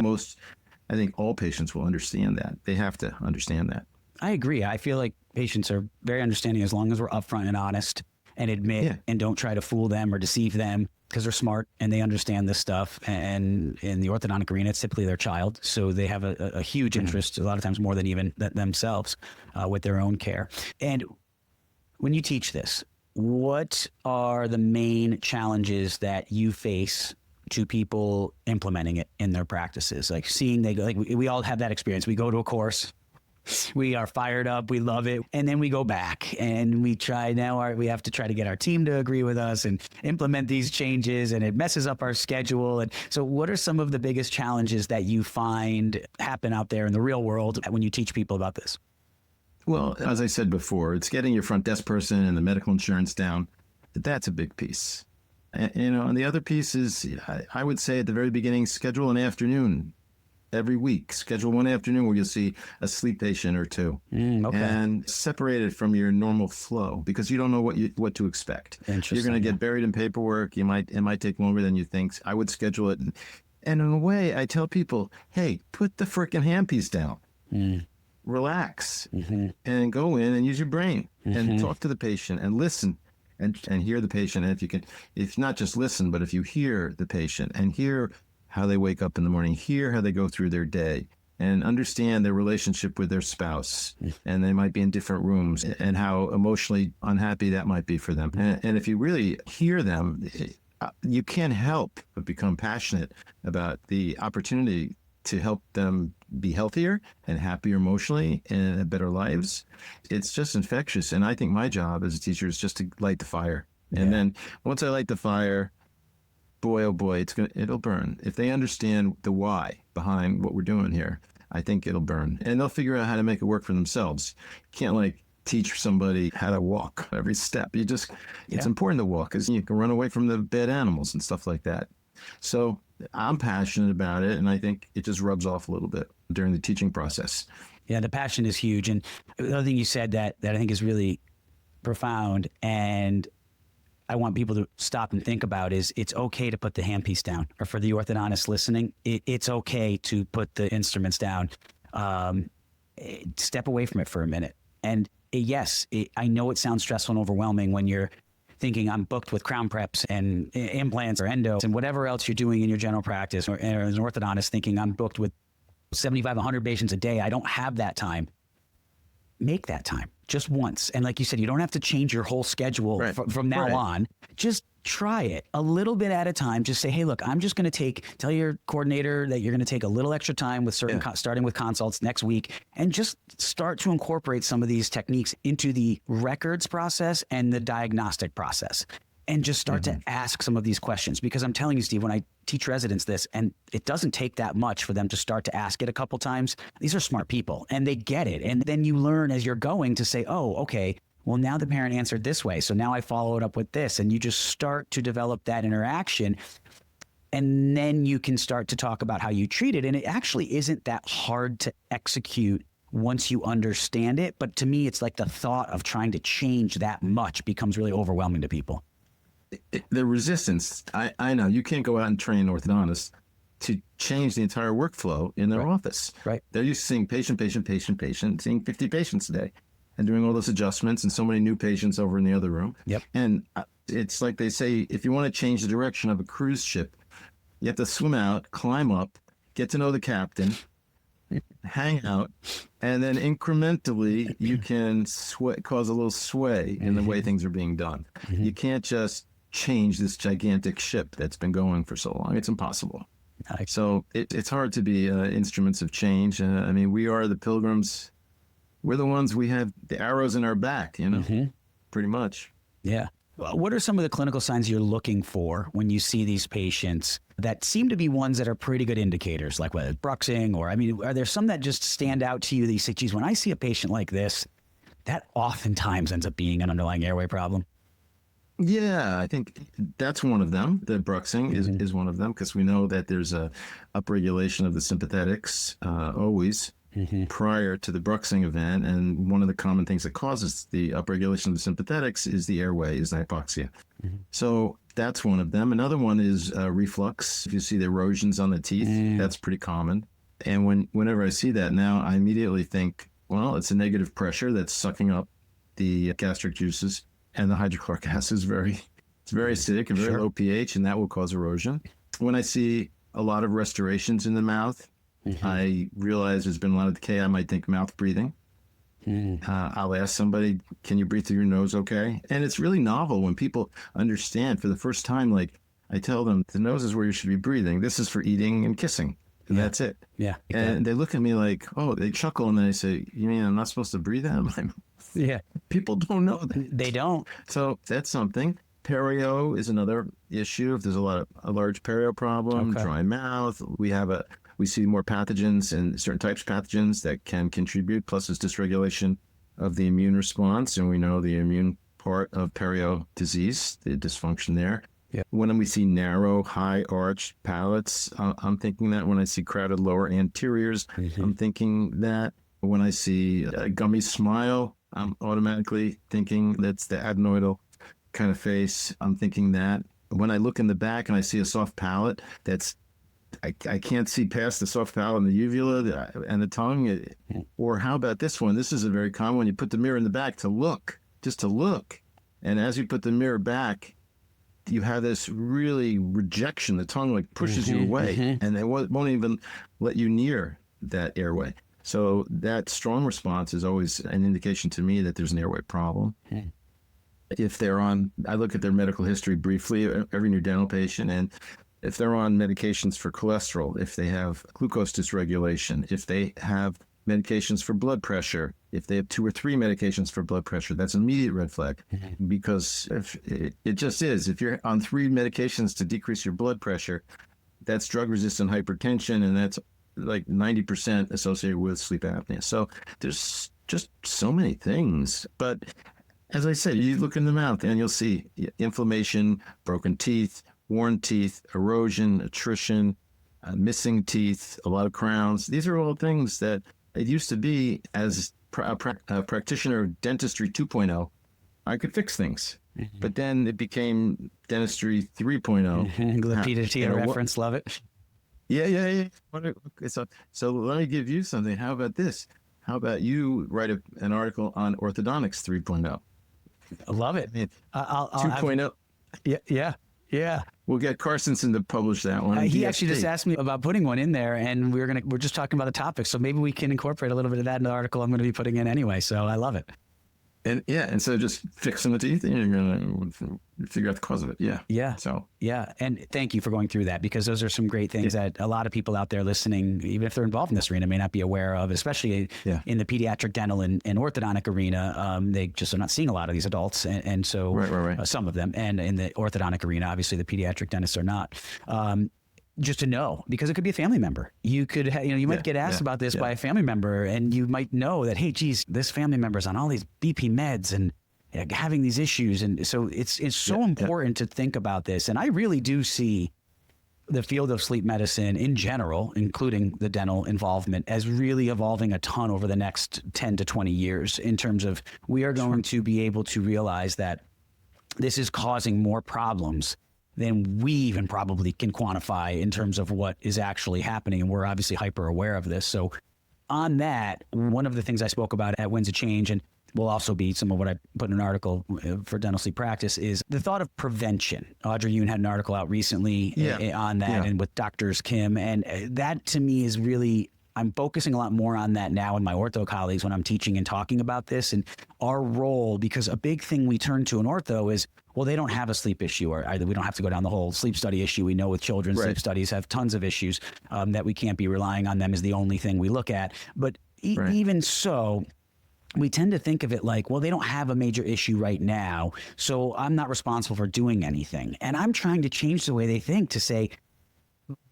I think all patients will understand that. They have to understand that. I agree. I feel like patients are very understanding as long as we're upfront and honest and admit and don't try to fool them or deceive them, because they're smart and they understand this stuff. And in the orthodontic arena, it's typically their child. So they have a huge interest, a lot of times more than even themselves, with their own care. And when you teach this, what are the main challenges that you face to people implementing it in their practices? We all have that experience. We go to a course, we are fired up, we love it, and then we go back and we have to try to get our team to agree with us and implement these changes, and it messes up our schedule. And so what are some of the biggest challenges that you find happen out there in the real world when you teach people about this? Well, as I said before, it's getting your front desk person and the medical insurance down. That's a big piece. And the other piece is, I would say at the very beginning, schedule an afternoon every week. Schedule one afternoon where you'll see a sleep patient or 2, and separate it from your normal flow, because you don't know what to expect. You're going to get buried in paperwork. It might take longer than you think. I would schedule it. And in a way, I tell people, hey, put the frickin' handpiece down. Relax and go in and use your brain and talk to the patient and listen and hear the patient. And if not just listen, but if you hear the patient and hear how they wake up in the morning, hear how they go through their day, and understand their relationship with their spouse, and they might be in different rooms, and how emotionally unhappy that might be for them. And if you really hear them, you can't help but become passionate about the opportunity to help them be healthier and happier emotionally and have better lives. It's just infectious. And I think my job as a teacher is just to light the fire. And then once I light the fire, boy, oh boy, it'll burn. If they understand the why behind what we're doing here, I think it'll burn. And they'll figure out how to make it work for themselves. You can't teach somebody how to walk every step. It's important to walk, because you can run away from the bad animals and stuff like that. So I'm passionate about it, and I think it just rubs off a little bit during the teaching process. Yeah, the passion is huge. And the other thing you said that I think is really profound, and I want people to stop and think about, is it's okay to put the handpiece down. Or for the orthodontist listening, it's okay to put the instruments down. Step away from it for a minute. And yes, I know it sounds stressful and overwhelming when you're thinking I'm booked with crown preps and implants or endos and whatever else you're doing in your general practice, or as an orthodontist thinking I'm booked with 75, 100 patients a day. I don't have that time. Make that time just once. And like you said, you don't have to change your whole schedule from now on. Just try it a little bit at a time. Just say, hey, look, I'm just going to tell your coordinator that you're going to take a little extra time with starting with consults next week, and just start to incorporate some of these techniques into the records process and the diagnostic process. And just start to ask some of these questions, because I'm telling you, Steve, when I teach residents this, and it doesn't take that much for them to start to ask it a couple times. These are smart people and they get it. And then you learn as you're going to say, oh, okay, well, now the parent answered this way, so now I follow it up with this. And you just start to develop that interaction. And then you can start to talk about how you treat it. And it actually isn't that hard to execute once you understand it. But to me, it's like the thought of trying to change that much becomes really overwhelming to people. The resistance, I know you can't go out and train orthodontists to change the entire workflow in their office. Right. They're used to seeing patient, seeing 50 patients a day and doing all those adjustments and so many new patients over in the other room. Yep. And it's like they say, if you want to change the direction of a cruise ship, you have to swim out, climb up, get to know the captain, hang out, and then incrementally you can cause a little sway in the way things are being done. You can't just change this gigantic ship that's been going for so long. It's impossible. So it's hard to be instruments of change. I mean, we are the pilgrims. We're the ones, we have the arrows in our back, pretty much. Yeah. What are some of the clinical signs you're looking for when you see these patients that seem to be ones that are pretty good indicators, like whether it's bruxing or, I mean, are there some that just stand out to you that you say, geez, when I see a patient like this, that oftentimes ends up being an underlying airway problem? Yeah, I think that's one of them. The bruxing is one of them, because we know that there's a upregulation of the sympathetics always prior to the bruxing event. And one of the common things that causes the upregulation of the sympathetics is the airway, is the hypoxia. So that's one of them. Another one is reflux. If you see the erosions on the teeth, that's pretty common. And whenever I see that now, I immediately think, well, it's a negative pressure that's sucking up the gastric juices. And the hydrochloric acid is very acidic and very low pH, and that will cause erosion. When I see a lot of restorations in the mouth, I realize there's been a lot of decay. I might think mouth breathing. I'll ask somebody, can you breathe through your nose okay? And it's really novel when people understand for the first time, like I tell them, the nose is where you should be breathing. This is for eating and kissing. And that's it. Yeah. Exactly. And they look at me like, oh, they chuckle, and then they say, you mean I'm not supposed to breathe out of my mouth? Yeah. People don't know that. They don't. So that's something. Perio is another issue. If there's a large perio problem, dry mouth, we see more pathogens and certain types of pathogens that can contribute, plus it's dysregulation of the immune response. And we know the immune part of perio disease, the dysfunction there. Yeah. When we see narrow, high arched palates, I'm thinking that. When I see crowded lower anteriors, I'm thinking that. When I see a gummy smile, I'm automatically thinking that's the adenoidal kind of face. I'm thinking that. When I look in the back and I see a soft palate, I can't see past the soft palate and the uvula and the tongue. Or how about this one? This is a very common one. You put the mirror in the back just to look. And as you put the mirror back, you have this really rejection. The tongue like pushes you away, and they won't even let you near that airway. So that strong response is always an indication to me that there's an airway problem. If I look at their medical history briefly, every new dental patient, and if they're on medications for cholesterol, if they have glucose dysregulation, if they have medications for blood pressure, if they have 2 or 3 medications for blood pressure, that's an immediate red flag. Because it just is. If you're on 3 medications to decrease your blood pressure, that's drug-resistant hypertension, and that's like 90% associated with sleep apnea. So there's just so many things. But as I said, you look in the mouth and you'll see inflammation, broken teeth, worn teeth, erosion, attrition, missing teeth, a lot of crowns. These are all things that it used to be, as a practitioner of Dentistry 2.0, I could fix things. But then it became Dentistry 3.0. The Pediatric reference, love it. Yeah. So let me give you something. How about this? How about you write an article on Orthodontics 3.0? I love it. 2.0. Yeah. We'll get Carstensen to publish that one. He actually just asked me about putting one in there, and we're just talking about the topic. So maybe we can incorporate a little bit of that in the article I'm going to be putting in anyway. So I love it. And instead of just fixing the teeth, you're going to figure out the cause of it. Yeah. And thank you for going through that, because those are some great things that a lot of people out there listening, even if they're involved in this arena, may not be aware of, especially in the pediatric dental and orthodontic arena. They just are not seeing a lot of these adults. And so some of them, and in the orthodontic arena, obviously the pediatric dentists are not. Just to know, because it could be a family member. You could, you might get asked about this by a family member, and you might know that, hey, geez, this family member's on all these BP meds and having these issues. And so it's so important to think about this. And I really do see the field of sleep medicine in general, including the dental involvement, as really evolving a ton over the next 10 to 20 years, in terms of we are going to be able to realize that this is causing more problems than we even probably can quantify in terms of what is actually happening. And we're obviously hyper aware of this. So on that, one of the things I spoke about at Winds of Change, and will also be some of what I put in an article for Dental Sleep Practice, is the thought of prevention. Audrey Yoon had an article out recently on that, and with Doctors Kim. And that to me is really, I'm focusing a lot more on that now in my ortho colleagues when I'm teaching and talking about this and our role, because a big thing we turn to in ortho is, well, they don't have a sleep issue, or either we don't have to go down the whole sleep study issue. We know with children, sleep studies have tons of issues that we can't be relying on them as the only thing we look at. But even so, we tend to think of it like, well, they don't have a major issue right now, so I'm not responsible for doing anything. And I'm trying to change the way they think to say,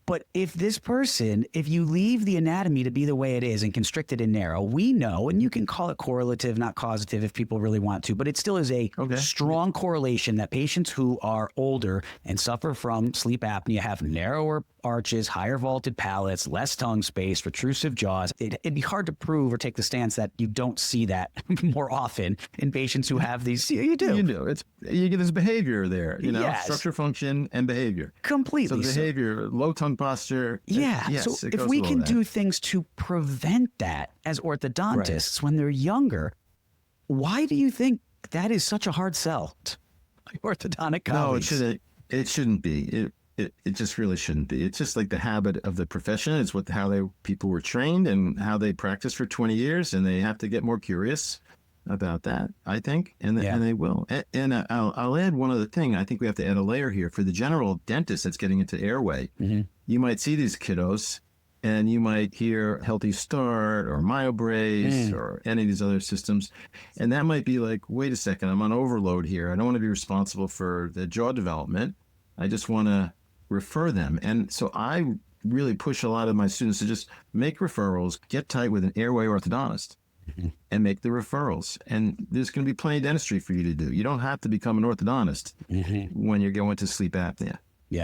but if this person, if you leave the anatomy to be the way it is and constrict it and narrow, we know, and you can call it correlative, not causative if people really want to, but it still is a strong correlation that patients who are older and suffer from sleep apnea have narrower arches, higher vaulted palates, less tongue space, protrusive jaws. It'd be hard to prove or take the stance that you don't see that more often in patients who have these. You do. You do. You get this behavior there, structure, function, and behavior. Completely. So behavior, low tongue posture. So if we can do things to prevent that as orthodontists when they're younger, why do you think that is such a hard sell to orthodontic colleagues? No, it shouldn't be. It just really shouldn't be. It's just like the habit of the profession. It's how people were trained and how they practiced for 20 years, and they have to get more curious about that, I think, and they will. And I'll add one other thing. I think we have to add a layer here for the general dentist that's getting into airway. Mm-hmm. You might see these kiddos, and you might hear Healthy Start or MyoBrace or any of these other systems, and that might be like, wait a second, I'm on overload here. I don't want to be responsible for the jaw development. I just want to refer them. And so I really push a lot of my students to just make referrals, get tight with an airway orthodontist, and make the referrals. And there's going to be plenty of dentistry for you to do. You don't have to become an orthodontist when you're going to sleep apnea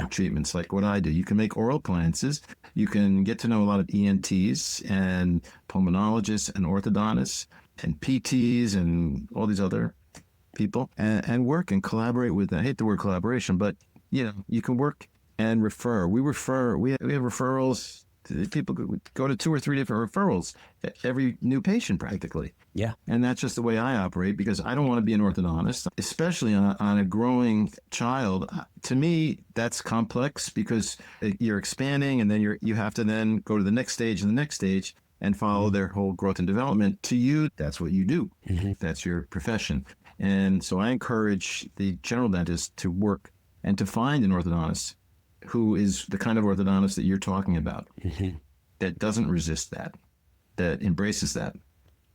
treatments like what I do. You can make oral appliances. You can get to know a lot of ENTs and pulmonologists and orthodontists and PTs and all these other people and work and collaborate with them. I hate the word collaboration, but you can work and refer. We have referrals. People go to 2 or 3 different referrals every new patient practically. Yeah. And that's just the way I operate, because I don't want to be an orthodontist, especially on a growing child. To me, that's complex because you're expanding, and then you have to then go to the next stage and the next stage and follow their whole growth and development. To you, that's what you do. That's your profession. And so I encourage the general dentist to work and to find an orthodontist who is the kind of orthodontist that you're talking about, that doesn't resist that embraces that.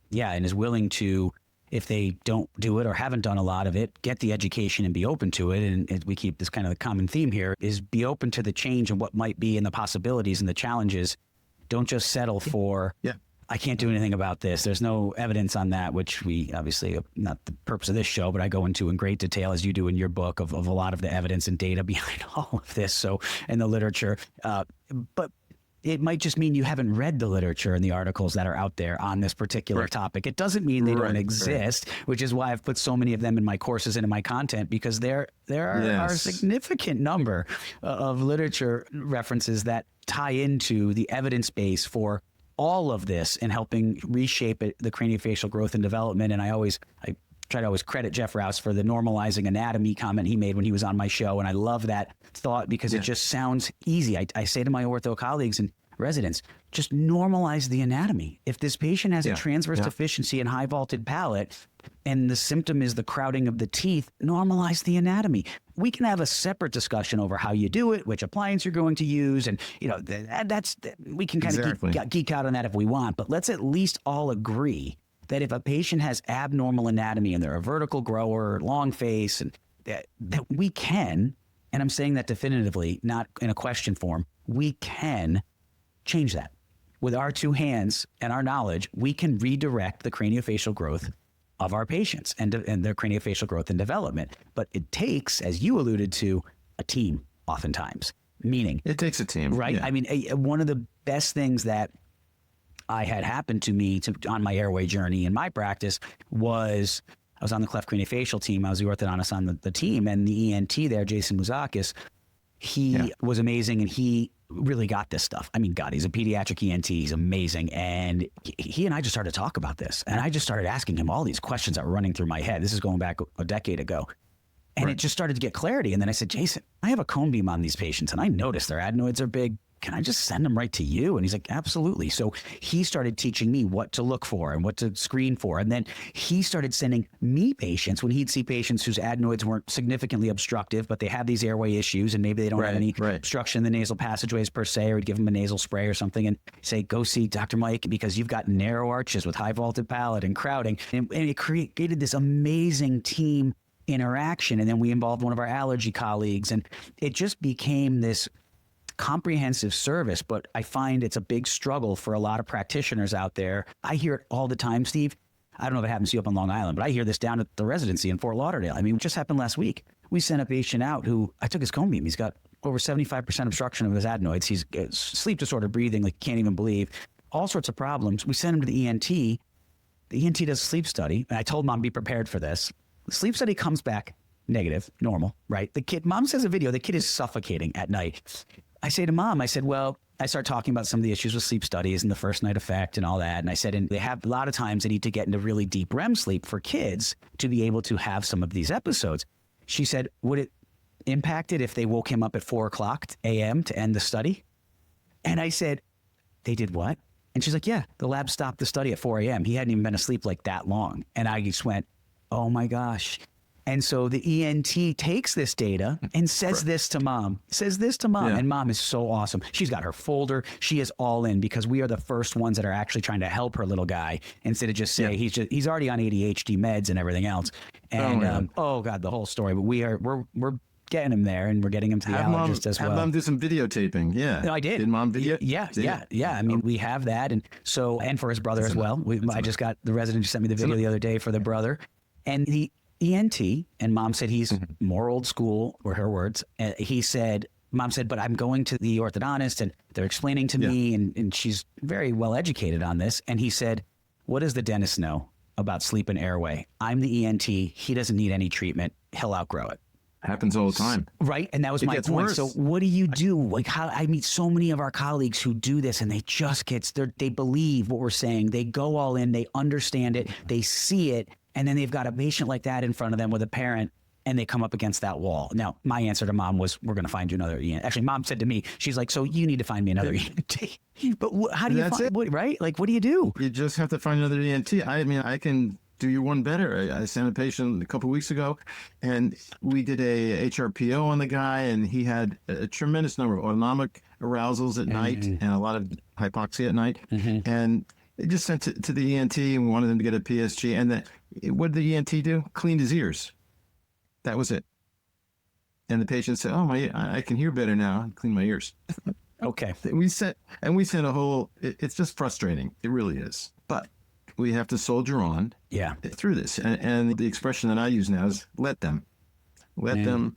Yeah, and is willing to, if they don't do it or haven't done a lot of it, get the education and be open to it. And we keep this kind of the common theme here, is be open to the change and what might be and the possibilities and the challenges. Don't just settle for, I can't do anything about this. There's no evidence on that, which we obviously, not the purpose of this show, but I go into in great detail, as you do in your book, of a lot of the evidence and data behind all of this. So, in the literature, but it might just mean you haven't read the literature and the articles that are out there on this particular topic. It doesn't mean they don't exist, which is why I've put so many of them in my courses and in my content, because there are a significant number of literature references that tie into the evidence base for all of this and helping reshape the craniofacial growth and development. And I try to always credit Jeff Rouse for the normalizing anatomy comment he made when he was on my show. And I love that thought because it just sounds easy. I say to my ortho colleagues and residents, just normalize the anatomy. If this patient has a transverse deficiency and high vaulted palate, and the symptom is the crowding of the teeth, normalize the anatomy. We can have a separate discussion over how you do it, which appliance you're going to use. And, we can kind of geek out on that if we want, but let's at least all agree that if a patient has abnormal anatomy and they're a vertical grower, long face, and that we can, and I'm saying that definitively, not in a question form, we can change that. With our 2 hands and our knowledge, we can redirect the craniofacial growth of our patients and their craniofacial growth and development. But it takes, as you alluded to, a team oftentimes. Meaning, it takes a team, right? Yeah. I mean, one of the best things that I had happened to me on my airway journey in my practice was I was on the cleft craniofacial team. I was the orthodontist on the team, and the ENT there, Jason Mouzakis, He was amazing, and he really got this stuff. I mean, God, he's a pediatric ENT. He's amazing. And he and I just started to talk about this. And I just started asking him all these questions that were running through my head. This is going back a decade ago. And it just started to get clarity. And then I said, Jason, I have a cone beam on these patients, and I noticed their adenoids are big. Can I just send them right to you? And he's like, absolutely. So he started teaching me what to look for and what to screen for. And then he started sending me patients when he'd see patients whose adenoids weren't significantly obstructive, but they have these airway issues and maybe they don't have any obstruction in the nasal passageways per se, or he'd give them a nasal spray or something and say, go see Dr. Mike because you've got narrow arches with high vaulted palate and crowding. And it created this amazing team interaction. And then we involved one of our allergy colleagues, and it just became this comprehensive service. But I find it's a big struggle for a lot of practitioners out there. I hear it all the time, Steve. I don't know if it happens to you up on Long Island, but I hear this down at the residency in Fort Lauderdale. I mean, it just happened last week. We sent a patient out who I took his cone beam. He's got over 75% obstruction of his adenoids. He's sleep disorder breathing, like can't even believe, all sorts of problems. We sent him to the ENT. The ENT does a sleep study. And I told mom, be prepared for this. The sleep study comes back negative, normal, right? The kid, mom says a video, the kid is suffocating at night. I say to mom, I said, well, I start talking about some of the issues with sleep studies and the first night effect and all that. And I said, and they have a lot of times they need to get into really deep REM sleep for kids to be able to have some of these episodes. She said, would it impact it if they woke him up at 4:00 a.m. to end the study? And I said, they did what? And she's like, yeah, the lab stopped the study at 4 a.m. He hadn't even been asleep like that long. And I just went, oh my gosh. And so the ENT takes this data and says this to mom, and mom is so awesome. She's got her folder. She is all in because we are the first ones that are actually trying to help her little guy instead of just say he's already on ADHD meds and everything else. And oh God, the whole story. But we're getting him there, and we're getting him to the allergist as well. Have mom do some videotaping. Yeah. No, I did. Did mom video? Yeah. I mean, we have that. And so, and for his brother as well. I just got the resident who sent me the video the other day for the brother. And the ENT, and mom said he's more old school, were her words. And mom said, but I'm going to the orthodontist and they're explaining to me, and she's very well educated on this. And he said, what does the dentist know about sleep and airway? I'm the ENT. He doesn't need any treatment. He'll outgrow it. Happens all the time. Right. And that was my point. Worse. So what do you do? Like how I meet so many of our colleagues who do this, and they just they believe what we're saying. They go all in, they understand it, they see it. And then they've got a patient like that in front of them with a parent, and they come up against that wall. Now, my answer to mom was, we're going to find you another ENT. Actually, mom said to me, she's like, so you need to find me another ENT. But how do you find it? Right? Like, what do you do? You just have to find another ENT. I mean, I can do you one better. I sent a patient a couple of weeks ago, and we did a HRPO on the guy, and he had a tremendous number of autonomic arousals at night and a lot of hypoxia at night. And they just sent it to the ENT, and we wanted him to get a PSG. And what did the ENT do? Cleaned his ears. That was it. And the patient said, "Oh, I can hear better now. I clean my ears." Okay. We sent a whole. It's just frustrating. It really is. But we have to soldier on. Through this. And the expression that I use now is let them. Let them.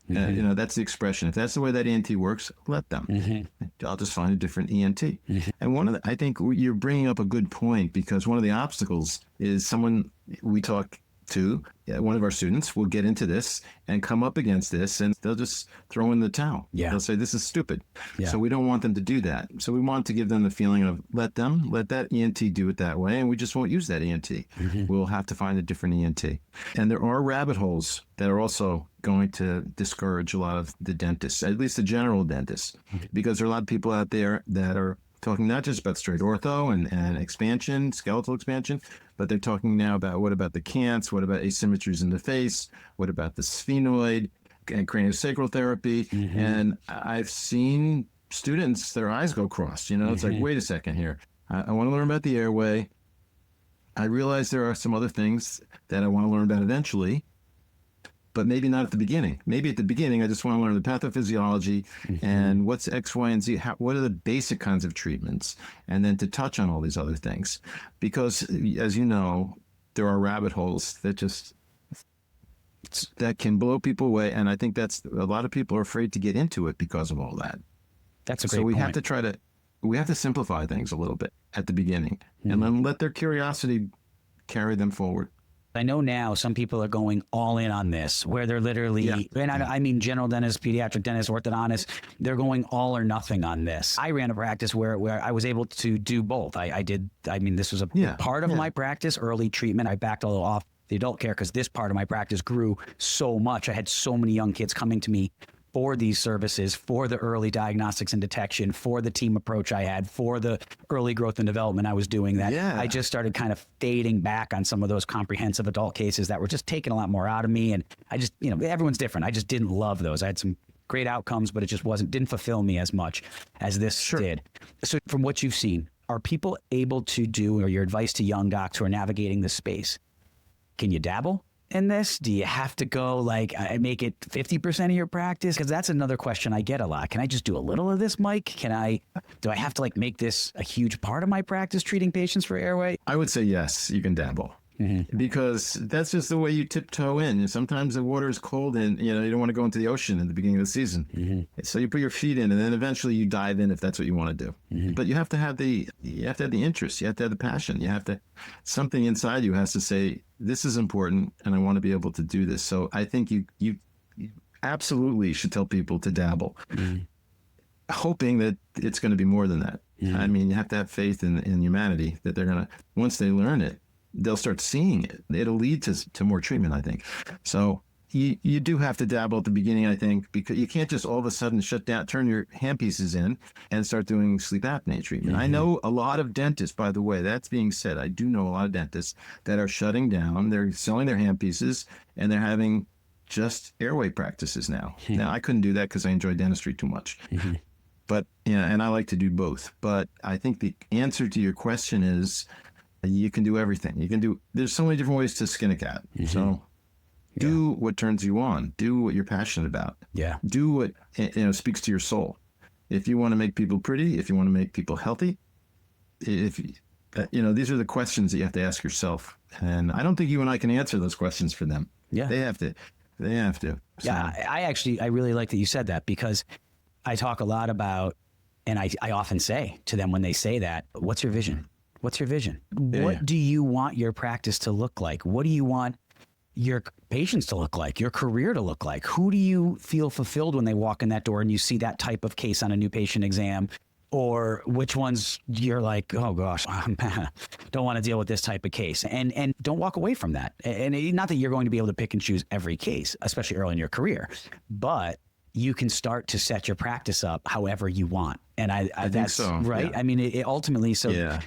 That's the expression. If that's the way that ENT works, let them. I'll just find a different ENT. And I think you're bringing up a good point, because one of the obstacles is someone we talk to, one of our students will get into this and come up against this, and they'll just throw in the towel. They'll say, this is stupid. So we don't want them to do that. So we want to give them the feeling of let that ENT do it that way, and we just won't use that ENT. We'll have to find a different ENT. And there are rabbit holes that are also going to discourage a lot of the dentists, at least the general dentists, because there are a lot of people out there that are talking not just about straight ortho and expansion, skeletal expansion, but they're talking now about what about the cants, what about asymmetries in the face, what about the sphenoid and craniosacral therapy. And I've seen students, their eyes go crossed. It's like, wait a second here. I want to learn about the airway. I realize there are some other things that I want to learn about eventually, but maybe not at the beginning. Maybe at the beginning, I just want to learn the pathophysiology and what's X, Y, and Z. What are the basic kinds of treatments? And then to touch on all these other things. Because, as you know, there are rabbit holes that can blow people away. And I think a lot of people are afraid to get into it because of all that. That's a great point. So we have to simplify things a little bit at the beginning and then let their curiosity carry them forward. I know now some people are going all in on this, where they're literally, and I mean general dentists, pediatric dentists, orthodontists, they're going all or nothing on this. I ran a practice where I was able to do both. This was a part of my practice, early treatment. I backed a little off the adult care because this part of my practice grew so much. I had so many young kids coming to me for these services, for the early diagnostics and detection, for the team approach I had, for the early growth and development I was doing, that I just started kind of fading back on some of those comprehensive adult cases that were just taking a lot more out of me. And I just, everyone's different. I just didn't love those. I had some great outcomes, but it just didn't fulfill me as much as this did. So from what you've seen, are people able to do, or your advice to young docs who are navigating this space, can you dabble in this? Do you have to go make it 50% of your practice? Because that's another question I get a lot. Can I just do a little of this, Mike? Do I have to make this a huge part of my practice, treating patients for airway? I would say yes, you can dabble. Because that's just the way you tiptoe in. And sometimes the water is cold and you don't want to go into the ocean at the beginning of the season. So you put your feet in, and then eventually you dive in if that's what you want to do. But you have to have the interest, you have to have the passion, something inside you has to say, this is important and I want to be able to do this. So I think you absolutely should tell people to dabble, hoping that it's going to be more than that. I mean, you have to have faith in humanity that they're going to, once they learn it, they'll start seeing it. It'll lead to more treatment, I think. So you do have to dabble at the beginning, I think, because you can't just all of a sudden shut down, turn your handpieces in and start doing sleep apnea treatment. I know a lot of dentists, by the way, that's being said. I do know a lot of dentists that are shutting down. They're selling their handpieces and they're having just airway practices now. Now, I couldn't do that because I enjoy dentistry too much. But, and I like to do both. But I think the answer to your question is, you can do everything. There's so many different ways to skin a cat. So do what turns you on. Do what you're passionate about. Do what speaks to your soul. If you want to make people pretty, if you want to make people healthy, these are the questions that you have to ask yourself. And I don't think you and I can answer those questions for them. They have to. So. Yeah, I really like that you said that, because I talk a lot about, and I often say to them when they say that, what's your vision? What's your vision? What do you want your practice to look like? What do you want your patients to look like, your career to look like? Who do you feel fulfilled when they walk in that door and you see that type of case on a new patient exam? Or which ones you're like, oh gosh, don't want to deal with this type of case, and don't walk away from that. And not that you're going to be able to pick and choose every case, especially early in your career, but you can start to set your practice up however you want. And I that's think so. Right. Yeah. I mean, it ultimately,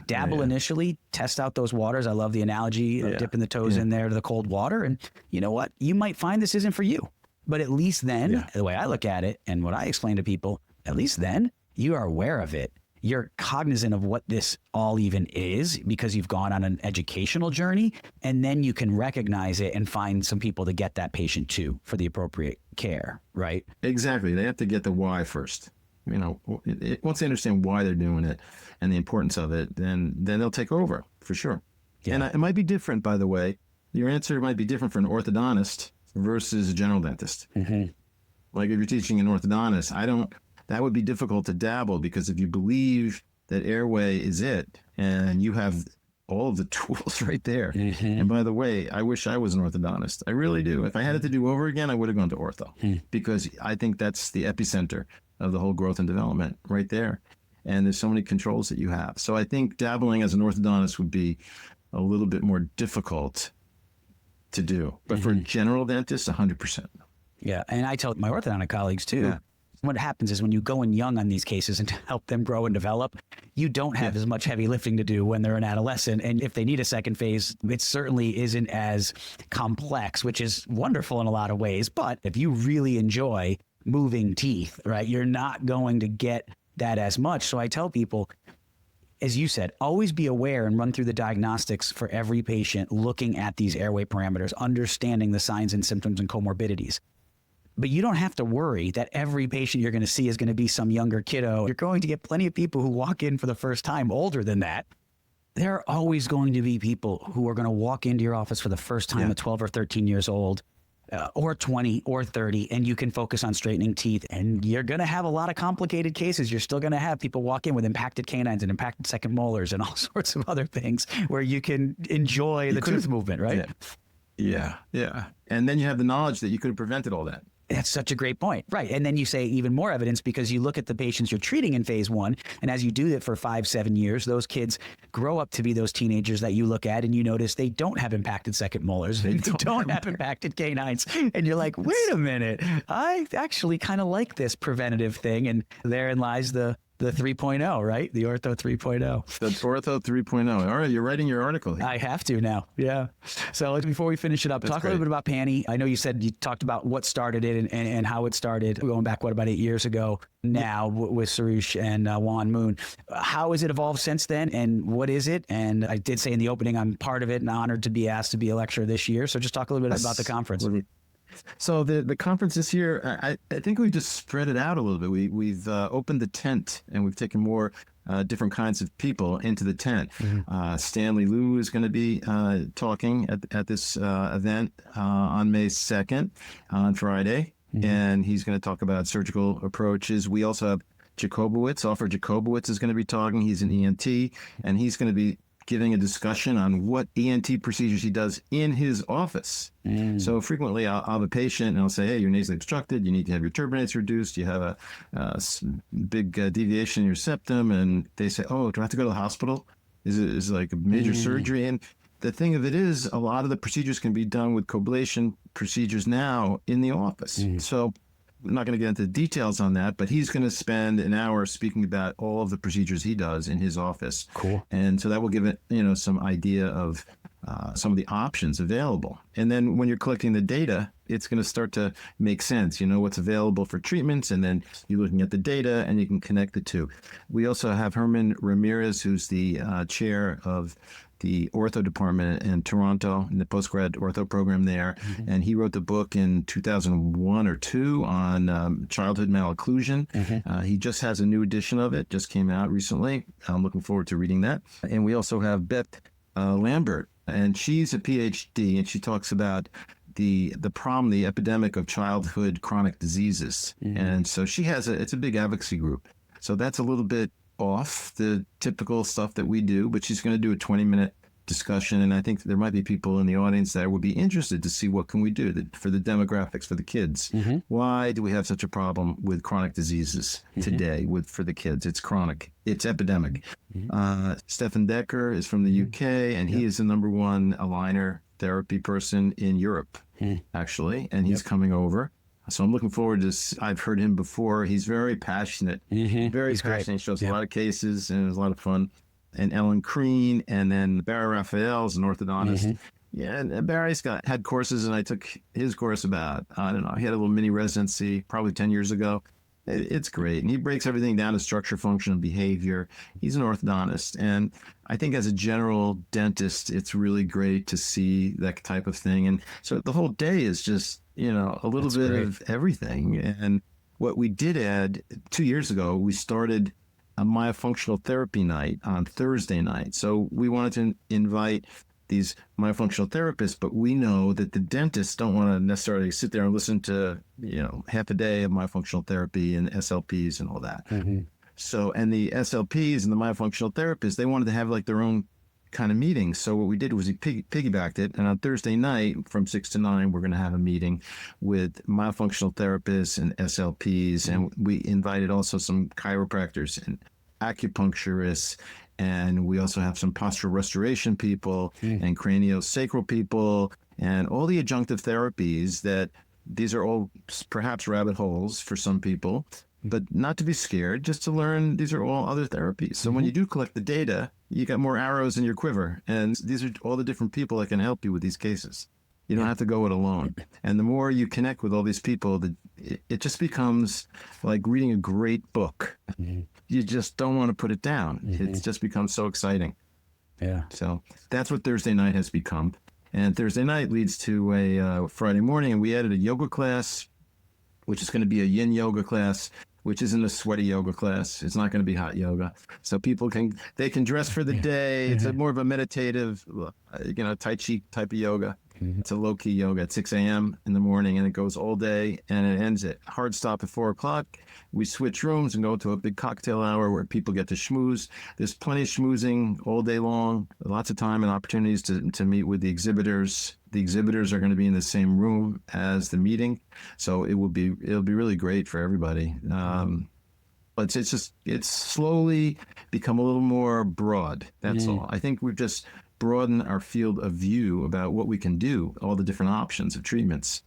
dabble initially, test out those waters. I love the analogy of dipping the toes in there to the cold water. And you know what? You might find this isn't for you, but at least then, the way I look at it and what I explain to people, at least then you are aware of it. You're cognizant of what this all even is because you've gone on an educational journey, and then you can recognize it and find some people to get that patient to for the appropriate care, right? Exactly. They have to get the why first. Once they understand why they're doing it and the importance of it, then they'll take over for sure. And it might be different, by the way. Your answer might be different for an orthodontist versus a general dentist. Like if you're teaching an orthodontist, that would be difficult to dabble, because if you believe that airway is it and you have all of the tools right there. And by the way, I wish I was an orthodontist. I really do. If I had it to do over again, I would have gone to ortho, because I think that's the epicenter of the whole growth and development right there. And there's so many controls that you have. So I think dabbling as an orthodontist would be a little bit more difficult to do. But for a general dentist, 100%. Yeah. And I tell my orthodontic colleagues too, what happens is when you go in young on these cases and help them grow and develop, you don't have as much heavy lifting to do when they're an adolescent. And if they need a second phase, it certainly isn't as complex, which is wonderful in a lot of ways. But if you really enjoy moving teeth, right, you're not going to get that as much. So I tell people, as you said, always be aware and run through the diagnostics for every patient, looking at these airway parameters, understanding the signs and symptoms and comorbidities. But you don't have to worry that every patient you're going to see is going to be some younger kiddo. You're going to get plenty of people who walk in for the first time older than that. There are always going to be people who are going to walk into your office for the first time at 12 or 13 years old, or 20 or 30, and you can focus on straightening teeth. And you're going to have a lot of complicated cases. You're still going to have people walk in with impacted canines and impacted second molars and all sorts of other things where you can enjoy the tooth movement, right? Yeah. Yeah. And then you have the knowledge that you could have prevented all that. That's such a great point. Right. And then you say even more evidence because you look at the patients you're treating in phase one. And as you do that for 5-7 years, those kids grow up to be those teenagers that you look at and you notice they don't have impacted second molars. They don't have impacted canines. And you're like, wait a minute, I actually kind of like this preventative thing. And therein lies the 3.0, right? The Ortho 3.0. The Ortho 3.0. All right, you're writing your article here. I have to now. Yeah. So before we finish it up, talk a little bit about PAANNY. I know you said you talked about what started it and how it started going back, about 8 years ago now with Suresh and Juan Moon. How has it evolved since then? And what is it? And I did say in the opening, I'm part of it and honored to be asked to be a lecturer this year. So just talk a little bit about the conference. So the conference this year, I think we just spread it out a little bit. We've opened the tent and we've taken more different kinds of people into the tent. Mm-hmm. Stanley Liu is going to be talking at this event on May 2nd on Friday. Mm-hmm. And he's going to talk about surgical approaches. We also have Alfred Jacobowitz is going to be talking. He's an ENT and he's going to be giving a discussion on what ENT procedures he does in his office. So frequently I'll have a patient and I'll say, hey, you're nasally obstructed. You need to have your turbinates reduced. You have a big deviation in your septum. And they say, oh, do I have to go to the hospital? Is it like a major surgery? And the thing of it is, a lot of the procedures can be done with coblation procedures now in the office. So I'm not going to get into the details on that, but he's going to spend an hour speaking about all of the procedures he does in his office. Cool. And so that will give it, some idea of some of the options available. And then when you're collecting the data, it's going to start to make sense. You know what's available for treatments, and then you're looking at the data and you can connect the two. We also have Herman Ramirez, who's the chair of the ortho department in Toronto, in the postgrad ortho program there. Mm-hmm. And he wrote the book in 2001 or 2 on childhood malocclusion. Mm-hmm. He just has a new edition of it, just came out recently. I'm looking forward to reading that. And we also have Beth Lamberg, and she's a PhD, and she talks about the problem, the epidemic of childhood chronic diseases. Mm-hmm. And so it's a big advocacy group. So that's a little bit off the typical stuff that we do, but she's going to do a 20-minute discussion. And I think there might be people in the audience that would be interested to see what can we do for the demographics for the kids. Mm-hmm. Why do we have such a problem with chronic diseases today for the kids? It's chronic. It's epidemic. Mm-hmm. Stefan Decker is from the UK, and he is the #1 aligner therapy person in Europe, actually, and he's coming over. So I'm looking forward to this. I've heard him before. He's very passionate, he's passionate. Great. He shows a lot of cases, and it was a lot of fun. And Ellen Crean, and then Barry Raphael's an orthodontist. Mm-hmm. Yeah, and Barry's had courses, and I took his course about, I don't know, he had a little mini residency probably 10 years ago. It's great. And he breaks everything down to structure, function, and behavior. He's an orthodontist. And I think as a general dentist, it's really great to see that type of thing. And so the whole day is just, a little bit of everything. And what we did add 2 years ago, we started a myofunctional therapy night on Thursday night. So we wanted to invite these myofunctional therapists, but we know that the dentists don't want to necessarily sit there and listen to, half a day of myofunctional therapy and SLPs and all that. Mm-hmm. So, and the SLPs and the myofunctional therapists, they wanted to have like their own kind of meetings. So what we did was we piggybacked it. And on Thursday night from 6 to 9, we're going to have a meeting with myofunctional therapists and SLPs. And we invited also some chiropractors and acupuncturists. And we also have some postural restoration people and craniosacral people and all the adjunctive therapies that these are all perhaps rabbit holes for some people, but not to be scared, just to learn these are all other therapies. So when you do collect the data, you got more arrows in your quiver. And these are all the different people that can help you with these cases. You don't have to go it alone. And the more you connect with all these people, it just becomes like reading a great book. Mm-hmm. You just don't want to put it down. Mm-hmm. It just becomes so exciting. Yeah. So that's what Thursday night has become. And Thursday night leads to a Friday morning. And we added a yoga class, which is going to be a yin yoga class, which isn't a sweaty yoga class. It's not going to be hot yoga. So people can dress for the day. It's more of a meditative, Tai Chi type of yoga. It's a low-key yoga at 6 a.m. in the morning, and it goes all day, and it ends at hard stop at 4 o'clock. We switch rooms and go to a big cocktail hour where people get to schmooze. There's plenty of schmoozing all day long, lots of time and opportunities to meet with the exhibitors. The exhibitors are going to be in the same room as the meeting, so it'll be really great for everybody. But it's slowly become a little more broad. That's all. I think we've just broadened our field of view about what we can do, all the different options of treatments.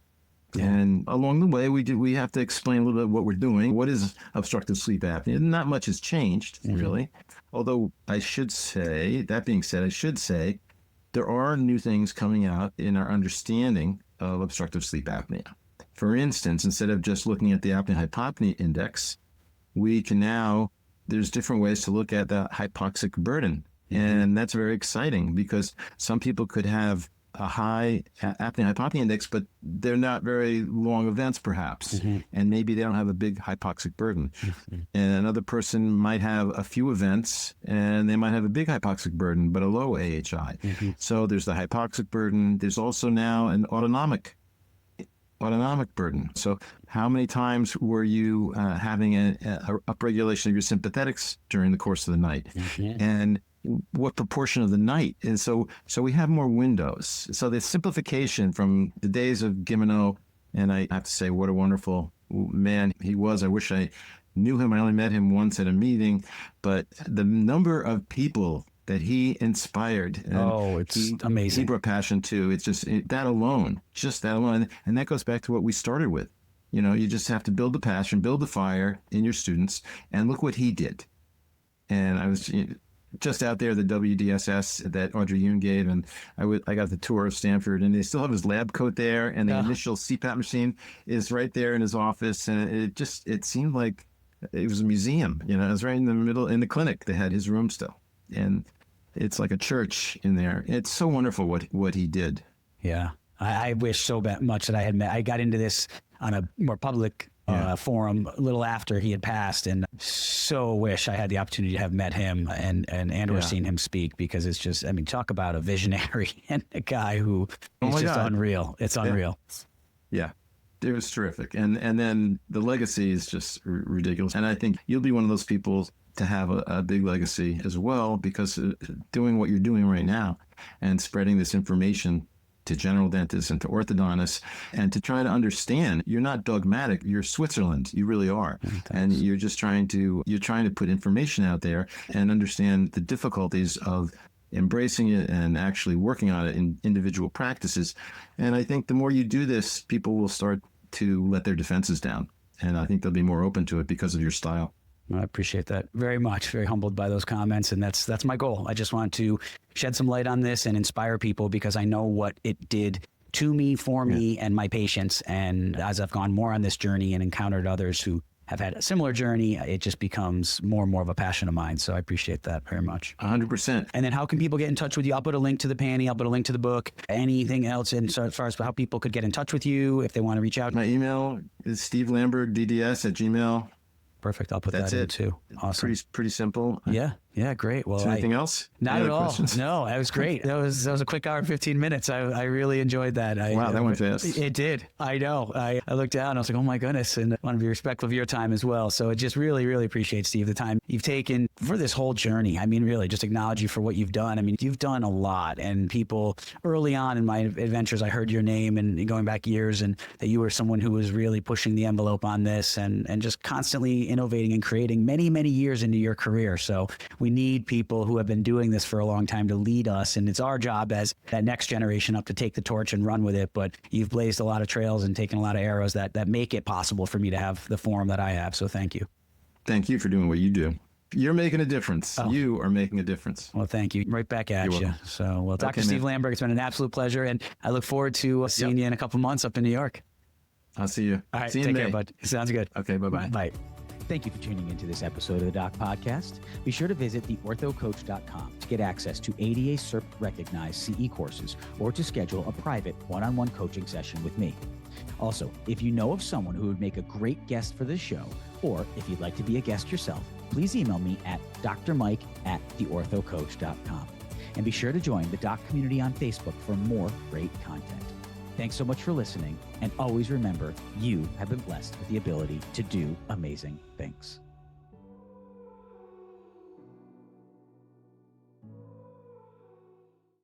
Yeah. And along the way, we have to explain a little bit what we're doing. What is obstructive sleep apnea? Not much has changed, really. Although that being said, I should say there are new things coming out in our understanding of obstructive sleep apnea. For instance, instead of just looking at the apnea-hypopnea index, we can now, there's different ways to look at the hypoxic burden. And that's very exciting because some people could have a high apnea-hypopnea index, but they're not very long events perhaps. And maybe they don't have a big hypoxic burden. And another person might have a few events and they might have a big hypoxic burden, but a low AHI. So there's the hypoxic burden. There's also now an autonomic burden. So how many times were you having a upregulation of your sympathetics during the course of the night? And what proportion of the night? And so we have more windows. So the simplification from the days of Gimeno, and I have to say, what a wonderful man he was. I wish I knew him. I only met him once at a meeting, but the number of people that he inspired. It's amazing. He brought passion to. It's just that alone. And that goes back to what we started with. You just have to build the passion, build the fire in your students, and look what he did. And I was just out there, the WDSS that Audrey Yoon gave, and I got the tour of Stanford, and they still have his lab coat there, and the initial CPAP machine is right there in his office, and it seemed like it was a museum. It was right in the middle, in the clinic. They had his room still, and it's like a church in there. It's so wonderful what he did. Yeah, I wish so much that I got into this on a more public forum a little after he had passed, and so wish I had the opportunity to have met him and or seen him speak, because it's just, talk about a visionary and a guy who is just unreal. It's unreal. Yeah. It was terrific. And then the legacy is just ridiculous. And I think you'll be one of those people to have a big legacy as well, because doing what you're doing right now and spreading this information to general dentists and to orthodontists, and to try to understand, you're not dogmatic, you're Switzerland, you really are. And you're just trying to put information out there and understand the difficulties of embracing it and actually working on it in individual practices. And I think the more you do this, people will start to let their defenses down. And I think they'll be more open to it because of your style. I appreciate that very much. Very humbled by those comments. And that's my goal. I just want to shed some light on this and inspire people, because I know what it did to me, for me, and my patients. And as I've gone more on this journey and encountered others who have had a similar journey, it just becomes more and more of a passion of mine. So I appreciate that very much. 100%. And then how can people get in touch with you? I'll put a link to the PAANNY. I'll put a link to the book. Anything else as far as how people could get in touch with you if they want to reach out? My email is stevelambergdds@gmail.com. Perfect. I'll put that in too. Awesome. Pretty simple. Yeah, great. Well, anything else? Not at all. Questions? No, that was great. That was a quick hour and 15 minutes. I really enjoyed that. Wow, that went fast. It did. I know. I looked down. I was like, oh my goodness, and I want to be respectful of your time as well. So I just really, really appreciate, Steve, the time you've taken for this whole journey. Really, just acknowledge you for what you've done. You've done a lot, and people early on in my adventures, I heard your name and going back years, and that you were someone who was really pushing the envelope on this and just constantly innovating and creating many, many years into your career. So we need people who have been doing this for a long time to lead us, and it's our job as that next generation up to take the torch and run with it. But you've blazed a lot of trails and taken a lot of arrows that make it possible for me to have the forum that I have. So thank you. Thank you for doing what you do. You're making a difference. You are making a difference. Well, thank you. Right back at you. So, well, Dr. Steve Lamberg, it's been an absolute pleasure, and I look forward to seeing you in a couple months up in New York. I'll see you. All right, see you in May. Take care, bud. Sounds good. Okay, bye-bye. Bye. Thank you for tuning into this episode of the Doc Podcast. Be sure to visit theorthocoach.com to get access to ADA CERP recognized CE courses, or to schedule a private one-on-one coaching session with me. Also, if you know of someone who would make a great guest for this show, or if you'd like to be a guest yourself, please email me at drmike@theorthocoach.com. And be sure to join the doc community on Facebook for more great content. Thanks so much for listening. And always remember, you have been blessed with the ability to do amazing things.